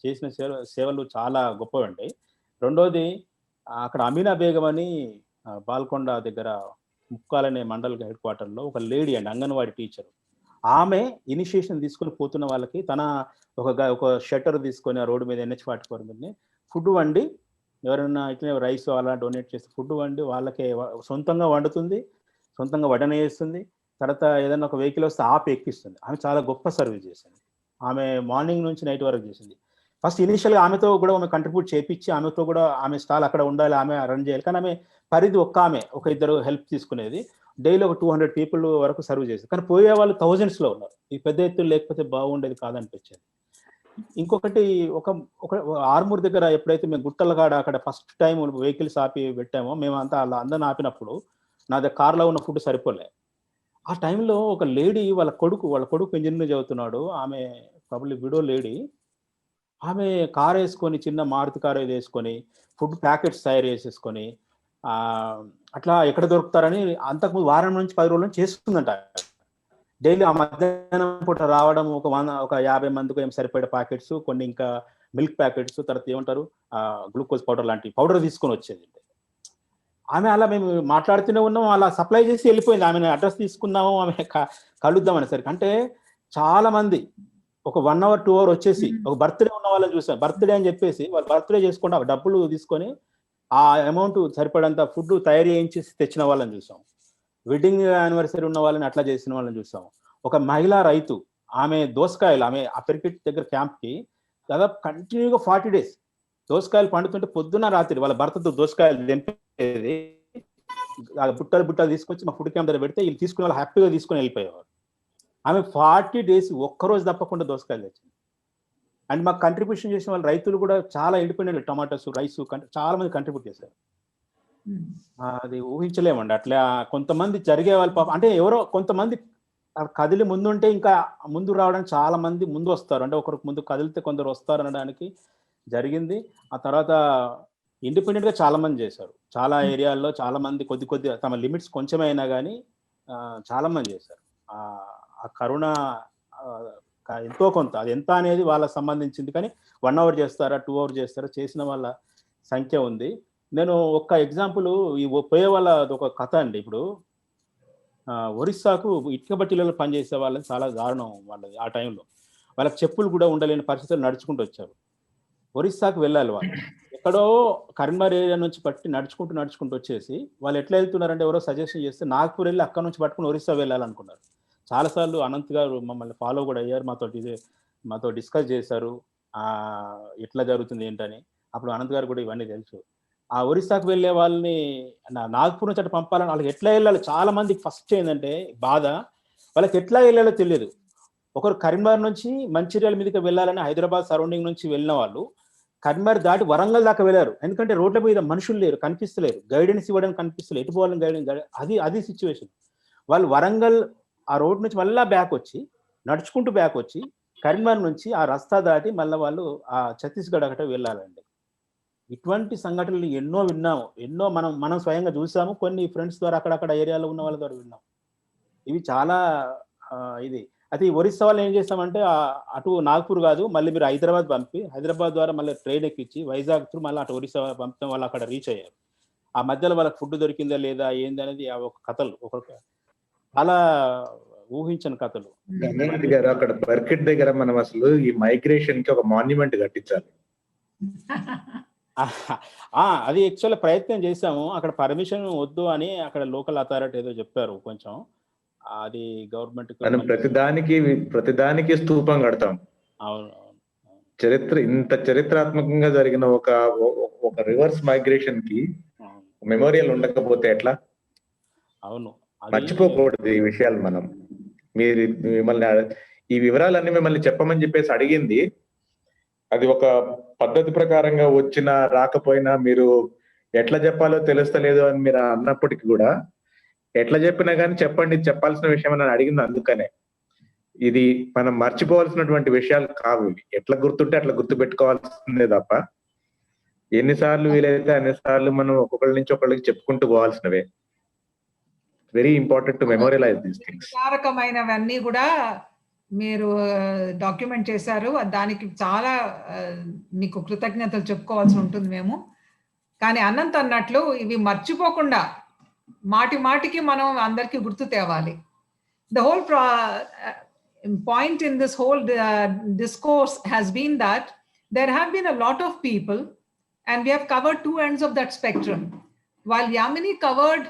చేసిన సేవలు చాలా గొప్పవి ఉంటాయి. రెండోది అక్కడ అమీనా బేగం అని బాల్కొండ దగ్గర ముక్కాలనే మండల్ హెడ్ క్వార్టర్లో ఒక లేడీ అండి, అంగన్వాడీ టీచర్. ఆమె ఇనిషియేషన్ తీసుకొని పోతున్న వాళ్ళకి తన ఒక షట్టర్ తీసుకొని ఆ రోడ్డు మీద NH-44 మీద ఫుడ్ వండి, ఎవరైనా ఇట్లా రైస్ అలా డొనేట్ చేస్తే ఫుడ్ వండి వాళ్ళకే సొంతంగా వండుతుంది, సొంతంగా వడ్డన చేస్తుంది. తర్వాత ఏదైనా ఒక వెహికల్ వస్తే ఆపి ఎక్కిస్తుంది. ఆమె చాలా గొప్ప సర్వీస్ చేసింది. ఆమె మార్నింగ్ నుంచి నైట్ వరకు చేసింది. ఫస్ట్ ఇనిషియల్గా ఆమెతో కూడా ఆమె కంట్రిబ్యూట్ చేయించి ఆమెతో కూడా ఆమె స్టాల్ అక్కడ ఉండాలి, ఆమె రన్ చేయాలి. కానీ ఆమె పరిధి ఒక ఇద్దరు హెల్ప్ తీసుకునేది. డైలీ ఒక 200 పీపుల్ వరకు సర్వ్ చేసేది. కానీ పోయే వాళ్ళు థౌజండ్స్లో ఉన్నారు. ఈ పెద్ద ఎత్తులు లేకపోతే బాగుండేది కాదనిపించేది. ఇంకొకటి ఒక ఆర్మూర్ దగ్గర ఎప్పుడైతే మేము గుట్టలగాడ అక్కడ ఫస్ట్ టైం వెహికల్స్ ఆపి పెట్టామో, మేమంతా అలా అందరిని ఆపినప్పుడు నా దగ్గర కార్లో ఉన్న ఫుడ్ సరిపోలే. ఆ టైంలో ఒక లేడీ వాళ్ళ కొడుకు ఇంజనీరింగ్ చదువుతున్నాడు. ఆమె ప్రాబ్లీ విడో లేడీ. ఆమె కార్ వేసుకొని, చిన్న మారుతి కార్ వేసుకొని ఫుడ్ ప్యాకెట్స్ తయారు చేసేసుకొని అట్లా ఎక్కడ దొరుకుతారని అంతకుముందు వారం నుంచి 10 రోజుల నుంచి చేస్తుందంట. డైలీ ఆ మధ్యాహ్నం పూట రావడం ఒక 50 మందికి ఏం సరిపడే ప్యాకెట్స్, కొన్ని ఇంకా మిల్క్ ప్యాకెట్స్, తర్వాత ఏమంటారు గ్లూకోజ్ పౌడర్ లాంటి పౌడర్ తీసుకొని వచ్చేది. ఆమె అలా మేము మాట్లాడుతూనే ఉన్నాం, అలా సప్లై చేసి వెళ్ళిపోయింది. ఆమె అడ్రస్ తీసుకున్నాము, ఆమె కలుద్దాం అనేసరికి అంటే చాలా మంది ఒక 1 hour 2 hour వచ్చేసి ఒక బర్త్డే ఉన్న వాళ్ళని చూసాం. బర్త్డే అని చెప్పేసి వాళ్ళు బర్త్డే చేసుకుంటే ఆ డబ్బులు తీసుకొని ఆ అమౌంట్ సరిపడంత ఫుడ్ తయారు చేయించి తెచ్చిన వాళ్ళని చూసాం. వెడ్డింగ్ యానివర్సరీ ఉన్న వాళ్ళని అట్లా చేసిన వాళ్ళని చూసాం. ఒక మహిళా రైతు, ఆమె దోసకాయలు, ఆమె అపెరికిట్ దగ్గర క్యాంప్కి దాదాపు కంటిన్యూగా 40 days దోసకాయలు పండుతుంటే పొద్దున్న రాత్రి వాళ్ళ భర్తతో దోసకాయలు తెంపేది, బుట్టలు తీసుకొచ్చి మా ఫుడ్ క్యాంప్ దగ్గర పెడితే వీళ్ళు తీసుకునే వాళ్ళు హ్యాపీగా తీసుకొని వెళ్ళిపోయేవారు. ఆమె 40 days ఒక్కరోజు తప్పకుండా దోసకాయలు తెచ్చింది. అండ్ మాకు కంట్రిబ్యూషన్ చేసిన వాళ్ళు రైతులు కూడా చాలా ఇండిపెండెంట్, టమాటోస్, రైస్ చాలా మంది కంట్రిబ్యూట్ చేశారు. అది ఊహించలేమండి. అట్లా కొంతమంది జరిగే వాళ్ళు పాపం, అంటే ఎవరో కొంతమంది కదిలి ముందుంటే ఇంకా ముందు రావడానికి చాలా మంది ముందు వస్తారు. అంటే ఒకరికి ముందు కదిలితే కొందరు వస్తారు అనడానికి జరిగింది. ఆ తర్వాత ఇండిపెండెంట్గా చాలా మంది చేశారు. చాలా ఏరియాల్లో చాలా మంది కొద్ది తమ లిమిట్స్ కొంచెమైనా కానీ చాలా మంది చేశారు. ఆ కరుణ ఎంతో కొంత, అది ఎంత అనేది వాళ్ళకి సంబంధించింది. కానీ 1 hour చేస్తారా 2 hours చేస్తారా చేసిన వాళ్ళ సంఖ్య ఉంది. నేను ఒక్క ఎగ్జాంపుల్ ఈ పోయే వాళ్ళ ఒక కథ అండి. ఇప్పుడు ఒరిస్సాకు ఇటుక బట్టీలలో పనిచేసే వాళ్ళని చాలా దారుణం వాళ్ళది. ఆ టైంలో వాళ్ళకి చెప్పులు కూడా ఉండలేని పరిస్థితులు నడుచుకుంటూ వచ్చారు. ఒరిస్సాకు వెళ్ళాలి వాళ్ళు. ఎక్కడో కరీంనగర్ ఏరియా నుంచి పట్టి నడుచుకుంటూ వచ్చేసి వాళ్ళు ఎట్లా వెళ్తున్నారంటే ఎవరో సజెషన్ చేస్తే నాగ్పూర్ వెళ్ళి అక్కడ నుంచి పట్టుకుని ఒరిస్సా వెళ్ళాలనుకున్నారు. చాలాసార్లు అనంత్ గారు మమ్మల్ని ఫాలో కూడా అయ్యారు, మాతో డిస్కస్ చేశారు ఎట్లా జరుగుతుంది ఏంటని. అప్పుడు అనంత్ గారు కూడా ఇవన్నీ తెలుసు. ఆ ఒరిస్సాకు వెళ్ళే వాళ్ళని నాగ్పూర్ నుంచి అటు పంపాలని, వాళ్ళకి ఎట్లా వెళ్ళాలి చాలా మందికి ఫస్ట్ ఏంటంటే బాధ, వాళ్ళకి ఎట్లా వెళ్ళాలో తెలియదు. ఒకరు కరీంనగర్ నుంచి మంచిర్యాల మీదకి వెళ్ళాలని హైదరాబాద్ సరౌండింగ్ నుంచి వెళ్ళిన వాళ్ళు కరీంనగర్ దాటి వరంగల్ దాకా వెళ్ళారు. ఎందుకంటే రోడ్ల మీద మనుషులు లేరు, కనిపిస్తలేరు, గైడెన్స్ ఇవ్వడానికి కనిపిస్తలేదు, ఎటు పోవాలని గైడెన్స్, అది సిచ్యువేషన్. వాళ్ళు వరంగల్ ఆ రోడ్ నుంచి మళ్ళీ నడుచుకుంటూ బ్యాక్ వచ్చి కరీంనగర్ నుంచి ఆ రస్తా దాటి మళ్ళీ వాళ్ళు ఆ ఛత్తీస్గఢ్ అక్కడ వెళ్ళాలండి. ఇటువంటి సంఘటనలు ఎన్నో విన్నాము, ఎన్నో మనం స్వయంగా చూసాము, కొన్ని ఫ్రెండ్స్ ద్వారా అక్కడక్కడ ఏరియాలో ఉన్న వాళ్ళ ద్వారా విన్నాం. ఇవి చాలా ఇది. అయితే ఈ ఒరిస్సా వాళ్ళు ఏం చేస్తామంటే అటు నాగ్పూర్ కాదు, మళ్ళీ మీరు హైదరాబాద్ పంపి, హైదరాబాద్ ద్వారా మళ్ళీ ట్రైన్ ఎక్కించి వైజాగ్ త్రూ మళ్ళీ అటు ఒరిస్సా పంపడం వాళ్ళు అక్కడ రీచ్ అయ్యారు. ఆ మధ్యలో వాళ్ళకి ఫుడ్ దొరికిందా లేదా ఏంది అనేది ఒక కథలు, చాలా ఊహించని కథలు. గంగారెడ్డి గారు, అక్కడ బర్కెట్ దగ్గర మనం అసలు ఈ మైగ్రేషన్ కి ఒక మాన్యుమెంట్ కట్టించాలి. అది యాక్చువల్ ప్రయత్నం చేశాము. అక్కడ పర్మిషన్ వద్దు అని అక్కడ లోకల్ అథారిటీ ఏదో చెప్పారు కొంచెం. అది గవర్నమెంట్ మనం ప్రతిదానికి స్తూపం కడతాం. అవును, ఇంత చరిత్రాత్మకంగా జరిగిన ఒక రివర్స్ మైగ్రేషన్ కి మెమోరియల్ ఉండకపోతే ఎట్లా? అవును, మర్చిపోకూడదు ఈ విషయాలు. మీరు మిమ్మల్ని ఈ వివరాలన్నీ మిమ్మల్ని చెప్పమని చెప్పేసి అడిగింది, అది ఒక పద్ధతి ప్రకారంగా వచ్చినా రాకపోయినా మీరు ఎట్లా చెప్పాలో తెలుస్తలేదు అని మీరు అన్నప్పటికీ కూడా ఎట్లా చెప్పినా కానీ చెప్పండి, చెప్పాల్సిన విషయం అని అడిగింది. అందుకనే ఇది మనం మర్చిపోవాల్సినటువంటి విషయాలు కావు. ఇవి ఎట్లా గుర్తుంటే అట్లా గుర్తు పెట్టుకోవాల్సిందే తప్ప ఎన్నిసార్లు వీలైతే అన్నిసార్లు మనం ఒక్కొక్కరి నుంచి ఒకళ్ళకి చెప్పుకుంటూ పోవాల్సినవే. Very important to memorialize these things. విచారకమైనవన్నీ కూడా మీరు డాక్యుమెంట్ చేశారు. దానికి చాలా మీకు కృతజ్ఞతలు చెప్పుకోవాల్సి ఉంటుంది మేము. కానీ అనంత్ అన్నట్లు ఇవి మర్చిపోకుండా మాటి మాటికి మనం అందరికీ గుర్తు తేవాలి. The whole point in this whole discourse has been that there have been a lot of people, and we have covered two ends of that spectrum. While Yamini covered,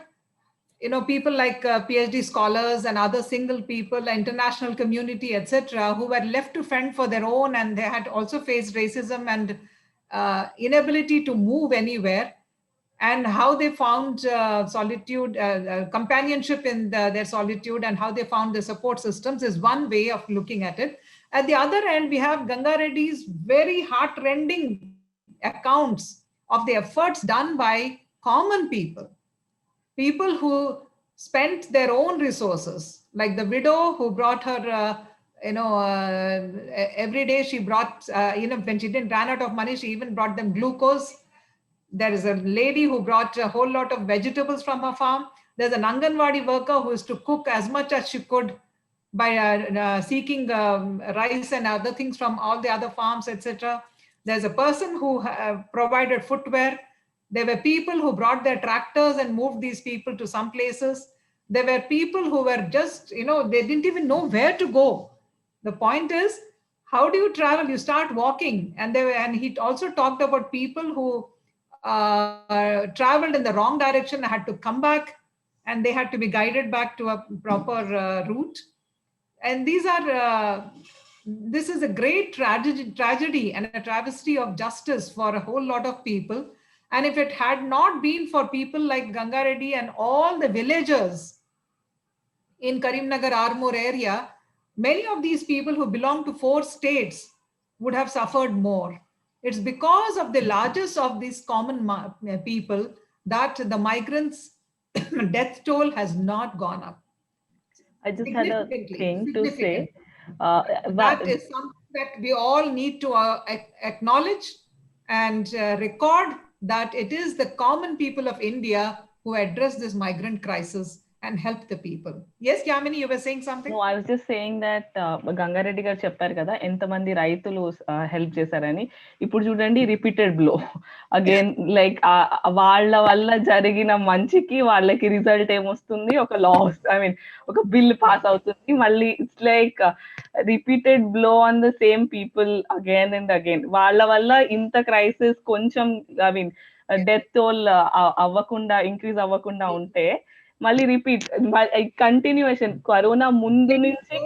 people like PhD scholars and other single people, international community, etc., who were left to fend for their own, and they had also faced racism and inability to move anywhere, and how they found solitude, companionship in their solitude, and how they found the support systems is one way of looking at it. At the other end, we have Gangareddy's very heart-rending accounts of the efforts done by common people who spent their own resources, like the widow who brought her, every day she brought, when she didn't run out of money, she even brought them glucose. There is a lady who brought a whole lot of vegetables from her farm. There's an Anganwadi worker who is to cook as much as she could by seeking rice and other things from all the other farms, etc. There's a person who provided footwear. There were people who brought their tractors and moved these people to some places. There were people who were just, they didn't even know where to go. The point is, how do you travel? You start walking. And he also talked about people who traveled in the wrong direction, had to come back, and they had to be guided back to a proper route. And this is a great tragedy and a travesty of justice for a whole lot of people. And if it had not been for people like Gangareddy and all the villagers in Karimnagar Armoor area, many of these people who belong to 4 states would have suffered more. It's because of the largest of these common people that the migrants' death toll has not gone up. I just had a thing to say. That is something that we all need to acknowledge and record, that it is the common people of India who address this migrant crisis and help the people. Yes, Yamini, you were saying something? No, I was just saying that Gangareddy garu చెప్పారు కదా ఎంతమంది రైతులు help చేశారని. ఇప్పుడు చూడండి repeated blow again, like వాళ్ళ వల్ల జరిగిన మంచికి వాళ్ళకి రిజల్ట్ ఏమొస్తుంది, ఒక లాస్, ఒక బిల్ పాస్ అవుతుంది, మళ్ళీ it's like repeated blow on the same people again and again. వాళ్ళ వల్ల ఇంత క్రైసిస్ కొంచెం డెత్ టోల్ అవ్వకుండా, ఇంక్రీజ్ అవ్వకుండా ఉంటే మళ్ళీ రిపీట్ కంటిన్యూషన్ కరోనా ముందు నుంచి.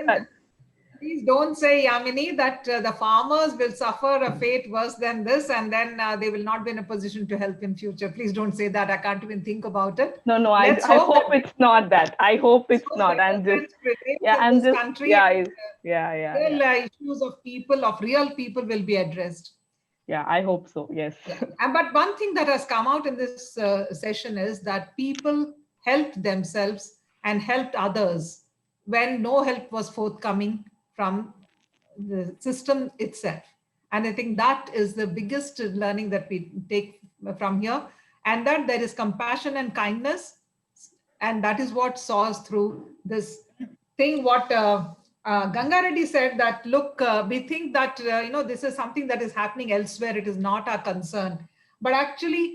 Please don't say, Yamini, that the farmers will suffer a fate worse than this, and then they will not be in a position to help in future. Please don't say that. I can't even think about it. No, I hope it's not that. I hope it's not. I'm just country, real issues of people, of real people, will be addressed. Yeah, I hope so. Yes. But one thing that has come out in this session is that people helped themselves and helped others when no help was forthcoming from the system itself. And I think that is the biggest learning that we take from here, and that there is compassion and kindness, and that is what saw us through this thing. What Gangareddy said, that look, we think that this is something that is happening elsewhere, it is not our concern. But actually,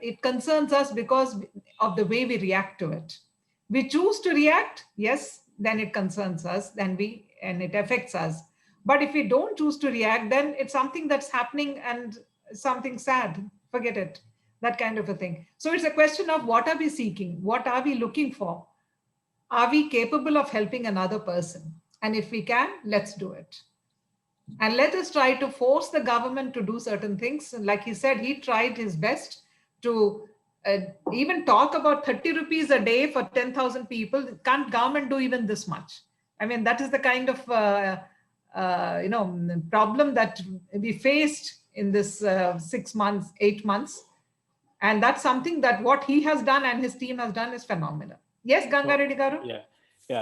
it concerns us because of the way we react to it. We choose to react, yes, then it concerns us, and it affects us. But if we don't choose to react, then it's something that's happening and something sad. Forget it. That kind of a thing. So it's a question of what are we seeking? What are we looking for? Are we capable of helping another person? And if we can, let's do it. And let us try to force the government to do certain things. Like he said, he tried his best to even talk about 30 rupees a day for 10,000 people. Can't government do even this much? That is the kind of problem that we faced in this 6 months, 8 months. And that's something that what he has done and his team has done is phenomenal. Yes, Gangareddy garu? Yeah. Yeah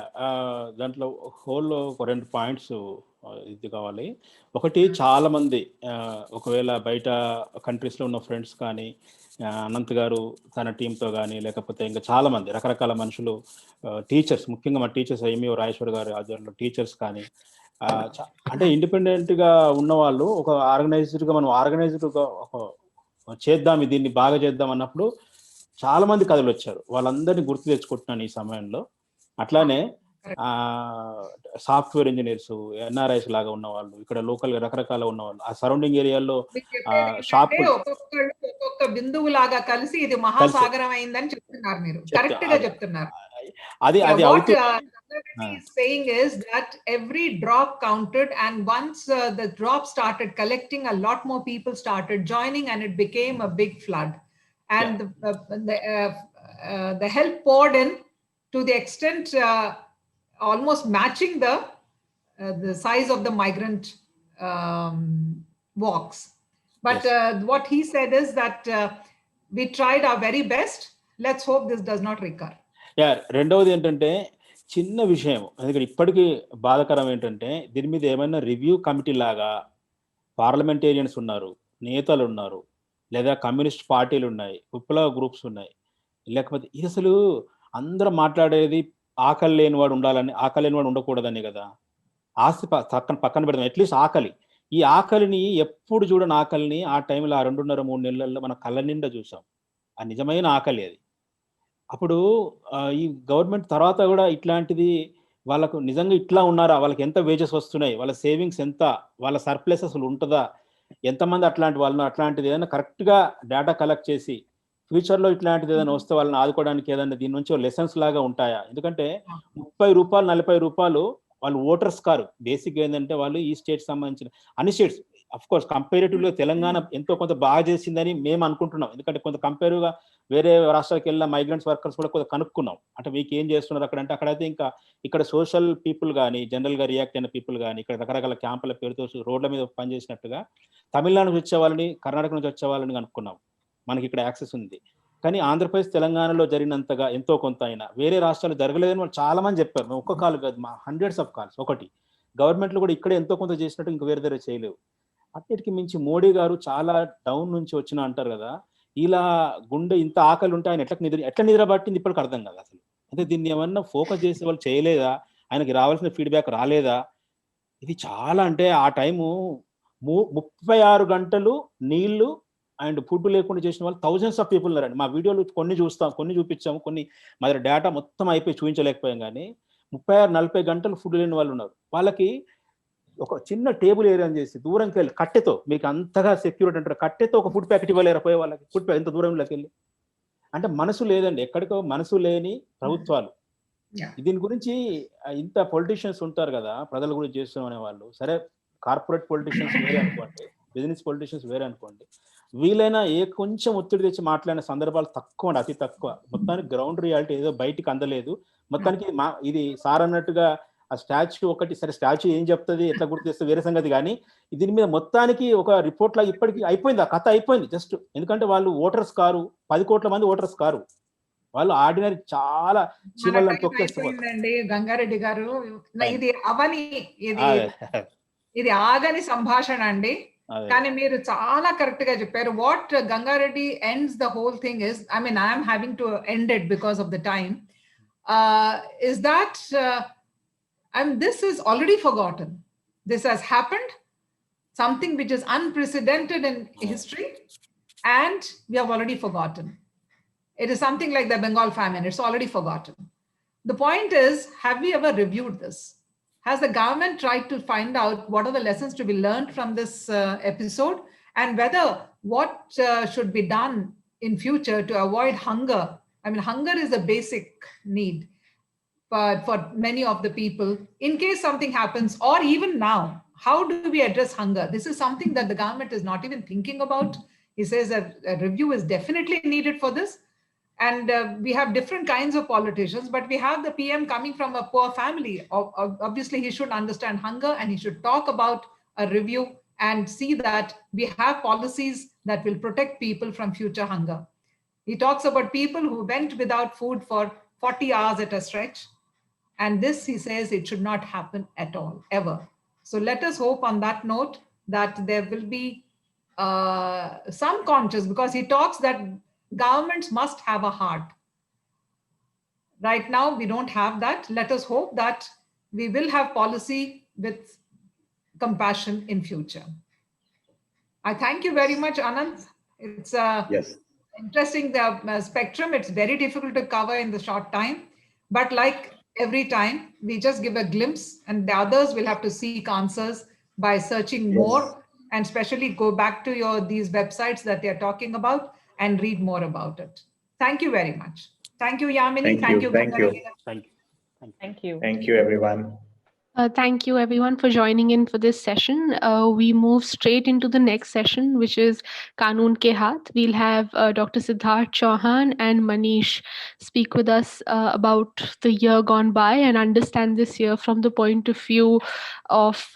దాంట్లో whole ఒక 2 points ఇది కావాలి. ఒకటి, చాలా మంది ఒకవేళ బయట కంట్రీస్లో ఉన్న ఫ్రెండ్స్ కానీ, అనంత్ గారు తన టీంతో కానీ, లేకపోతే ఇంకా చాలా మంది రకరకాల మనుషులు, టీచర్స్, ముఖ్యంగా మా టీచర్స్ ఎంఈఓ రాజేశ్వర్ గారి ఆధ్వర్యంలో టీచర్స్ కానీ, అంటే ఇండిపెండెంట్గా ఉన్నవాళ్ళు ఒక ఆర్గనైజ్డ్గా మనం ఆర్గనైజ్డ్గా చేద్దాం, దీన్ని బాగా చేద్దాం అన్నప్పుడు చాలా మంది కథలు వచ్చారు. వాళ్ళందరినీ గుర్తు తెచ్చుకుంటున్నాను ఈ సమయంలో. అట్లానే సాఫ్ట్వేర్ ఇంజనీర్స్, ఎన్ఆర్ఐస్ లాగా ఉన్నవాళ్ళు, ఇక్కడ లోకల్ రకరకాల ఉన్నవాళ్ళు, ఆ సరౌండింగ్ ఏరియాలో షాపులు ఒక్కొక్క బిందువు లాగా కలిసి ఇది మహాసాగరం అయిందని చెప్తున్నారు. మీరు కరెక్ట్ గా చెప్తున్నారు. అది what Gangareddy is saying is that every drop counted, and once the drop started collecting, a lot more people started joining, and it became a big flood. And the help poured in to the extent almost matching the size of the migrant walks. But what he said is that we tried our very best. Let's hope this does not recur. రెండవది ఏంటంటే చిన్న విషయం, ఎందుకంటే ఇప్పటికీ బాధాకరం ఏంటంటే దీని మీద ఏమైనా రివ్యూ కమిటీ లాగా పార్లమెంటేరియన్స్ ఉన్నారు, నేతలు ఉన్నారు, లేదా కమ్యూనిస్ట్ పార్టీలు ఉన్నాయి, విప్లవ గ్రూప్స్ ఉన్నాయి, లేకపోతే ఇది అసలు అందరూ మాట్లాడేది ఆకలి లేనివాడు ఉండాలని, ఆకలి లేనివాడు ఉండకూడదని కదా. ఆస్తి పక్కన పెడదాం, అట్లీస్ట్ ఆకలి, ఈ ఆకలిని ఎప్పుడు చూడని ఆకలిని ఆ టైంలో ఆ 2.5-3 నెలల్లో మన కళ్ళ నిండా చూసాం. ఆ నిజమైన ఆకలి అది. అప్పుడు ఈ గవర్నమెంట్ తర్వాత కూడా ఇట్లాంటిది వాళ్ళకు నిజంగా ఇట్లా ఉన్నారా, వాళ్ళకి ఎంత వేజెస్ వస్తున్నాయి, వాళ్ళ సేవింగ్స్ ఎంత, వాళ్ళ సర్ప్లస్ అసలు ఉంటుందా, ఎంతమంది అట్లాంటి వాళ్ళను, అట్లాంటిది ఏదైనా కరెక్ట్గా డేటా కలెక్ట్ చేసి ఫ్యూచర్లో ఇట్లాంటిది ఏదైనా వస్తే వాళ్ళని ఆదుకోవడానికి ఏదైనా దీని నుంచి లెసన్స్ లాగా ఉంటాయా? ఎందుకంటే 30 రూపాయలు 40 రూపాయలు వాళ్ళు ఓటర్స్ కారు. బేసిక్ ఏంటంటే వాళ్ళు ఈ స్టేట్ సంబంధించిన అన్ని స్టేట్స్, అఫ్ కోర్స్ కంపేరేటివ్గా తెలంగాణ ఎంతో కొంత బాగా చేసిందని మేము అనుకుంటున్నాం. ఎందుకంటే కొంత కంపేరివ్గా వేరే రాష్ట్రాలకు వెళ్ళిన మైగ్రెంట్స్ వర్కర్స్ కూడా కొంత కనుక్కున్నాం, అంటే మీకు ఏం చేస్తున్నారు అక్కడ అంటే, అక్కడైతే ఇంకా ఇక్కడ సోషల్ పీపుల్ కానీ, జనరల్గా రియాక్ట్ అయిన పీపుల్ కానీ, ఇక్కడ రకరకాల క్యాంపుల పేరుతో రోడ్ల మీద పనిచేసినట్టుగా తమిళనాడు నుంచి వచ్చే వాళ్ళని, కర్ణాటక నుంచి వచ్చే వాళ్ళని కనుక్కున్నాం. మనకి ఇక్కడ యాక్సెస్ ఉంది. కానీ ఆంధ్రప్రదేశ్ తెలంగాణలో జరిగినంతగా ఎంతో కొంత అయినా వేరే రాష్ట్రాలు జరగలేదని వాళ్ళు చాలా మంది చెప్పారు. ఒక్క కాల్ కాదు, మా హండ్రెడ్స్ ఆఫ్ కాల్స్. ఒకటి, గవర్నమెంట్లు కూడా ఇక్కడే ఎంతో కొంత చేసినట్టు ఇంక వేరే దగ్గర చేయలేవు. అన్నిటికి మించి మోడీ గారు చాలా డౌన్ నుంచి వచ్చిన అంటారు కదా, ఇలా గుండె ఇంత ఆకలి ఉంటే ఆయన ఎట్లా నిద్ర పట్టింది ఇప్పటికి అర్థం కాదు అసలు. అంటే దీన్ని ఏమన్నా ఫోకస్ చేసే వాళ్ళు చేయలేదా, ఆయనకి రావాల్సిన ఫీడ్బ్యాక్ రాలేదా? ఇది చాలా, అంటే ఆ టైము 36 గంటలు నీళ్లు అండ్ ఫుడ్ లేకుండా చేసిన వాళ్ళు థౌజండ్స్ ఆఫ్ పీపుల్ ఉన్నారండి. మా వీడియోలు కొన్ని చూస్తాం, కొన్ని చూపించాము, కొన్ని మా దగ్గర డేటా మొత్తం అయిపోయి చూపించలేకపోయాం. కానీ 36-40 గంటలు ఫుడ్ లేని వాళ్ళు ఉన్నారు. వాళ్ళకి ఒక చిన్న టేబుల్ ఏరియా చేసి దూరంకి వెళ్ళి కట్టెతో, మీకు అంతగా సెక్యూరిటీ అంటారు, కట్టెతో ఒక ఫుడ్ ప్యాకెట్ ఇవ్వలేకపోయే వాళ్ళకి, ఫుడ్ ప్యాకెట్ ఎంత దూరంలోకి వెళ్ళి. అంటే మనసు లేదండి, ఎక్కడికో మనసు లేని ప్రభుత్వాలు. దీని గురించి ఇంత పొలిటీషియన్స్ ఉంటారు కదా, ప్రజల గురించి చేస్తున్నాం వాళ్ళు. సరే, కార్పొరేట్ పొలిటీషియన్స్ వేరే అనుకోండి, బిజినెస్ పొలిటీషియన్స్ వేరే అనుకోండి, వీలైనా కొంచెం ఒత్తిడి తెచ్చి మాట్లాడిన సందర్భాలు తక్కువ అండి, అతి తక్కువ. మొత్తానికి గ్రౌండ్ రియాలిటీ ఏదో బయటికి అందలేదు. మొత్తానికి ఇది సార్ అన్నట్టుగా ఆ స్టాచ్యూ ఒకటి, సరే స్టాచ్యూ ఏం చెప్తుంది, ఎట్లా గుర్తిస్తే వేరే సంగతి, కానీ దీని మీద మొత్తానికి ఒక రిపోర్ట్ లాగా ఇప్పటికీ అయిపోయింది, ఆ కథ అయిపోయింది జస్ట్. ఎందుకంటే వాళ్ళు ఓటర్స్ కారు, 10 కోట్ల మంది ఓటర్స్ కారు, వాళ్ళు ఆర్డినరీ చాలా చీమలను తొక్కేస్తుందండి. గంగారెడ్డి గారు, ఇది అవని, ఇది ఆగని సంభాషణ అండి. కానీ మీరు చాలా కరెక్ట్ గా చెప్పారు. What Gangareddy ends the whole thing is, I mean I'm having to end it because of the time, is that and this is already forgotten. This has happened, something which is unprecedented in history, and we have already forgotten. It is something like the Bengal famine, it's already forgotten. The point is, have we ever reviewed this? Has the government tried to find out what are the lessons to be learned from this episode, and whether what should be done in future to avoid hunger? I mean, hunger is a basic need. But for many of the people, in case something happens, or even now, how do we address hunger? This is something that the government is not even thinking about. He says that a review is definitely needed for this. And we have different kinds of politicians, but we have the PM coming from a poor family. Obviously, he should understand hunger, and he should talk about a review and see that we have policies that will protect people from future hunger. He talks about people who went without food for 40 hours at a stretch. And this, he says, it should not happen at all, ever. So let us hope on that note that there will be some conscious, because he talks that governments must have a heart. Right now, we don't have that. Let us hope that we will have policy with compassion in future. I thank you very much, Anand. It's a interesting spectrum. It's very difficult to cover in the short time. But like every time, we just give a glimpse, and the others will have to seek answers by searching more, and especially go back to these websites that they're talking about and read more about it. Thank you very much. Thank you, Yamini. Thank you. Thank you. Thank you, everyone. Thank you, everyone, for joining in for this session. We move straight into the next session, which is Kanun Ke Haath. We'll have Dr. Siddharth Chauhan and Manish speak with us about the year gone by and understand this year from the point of view of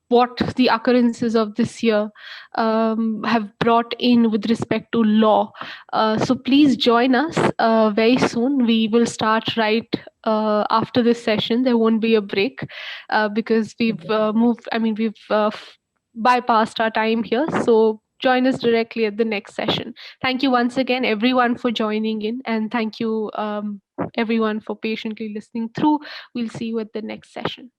what the occurrences of this year have brought in with respect to law. So please join us very soon. We will start right after this session. There won't be a break because we've bypassed our time here. So join us directly at the next session. Thank you once again, everyone, for joining in, and thank you, everyone, for patiently listening through. We'll see you at the next session.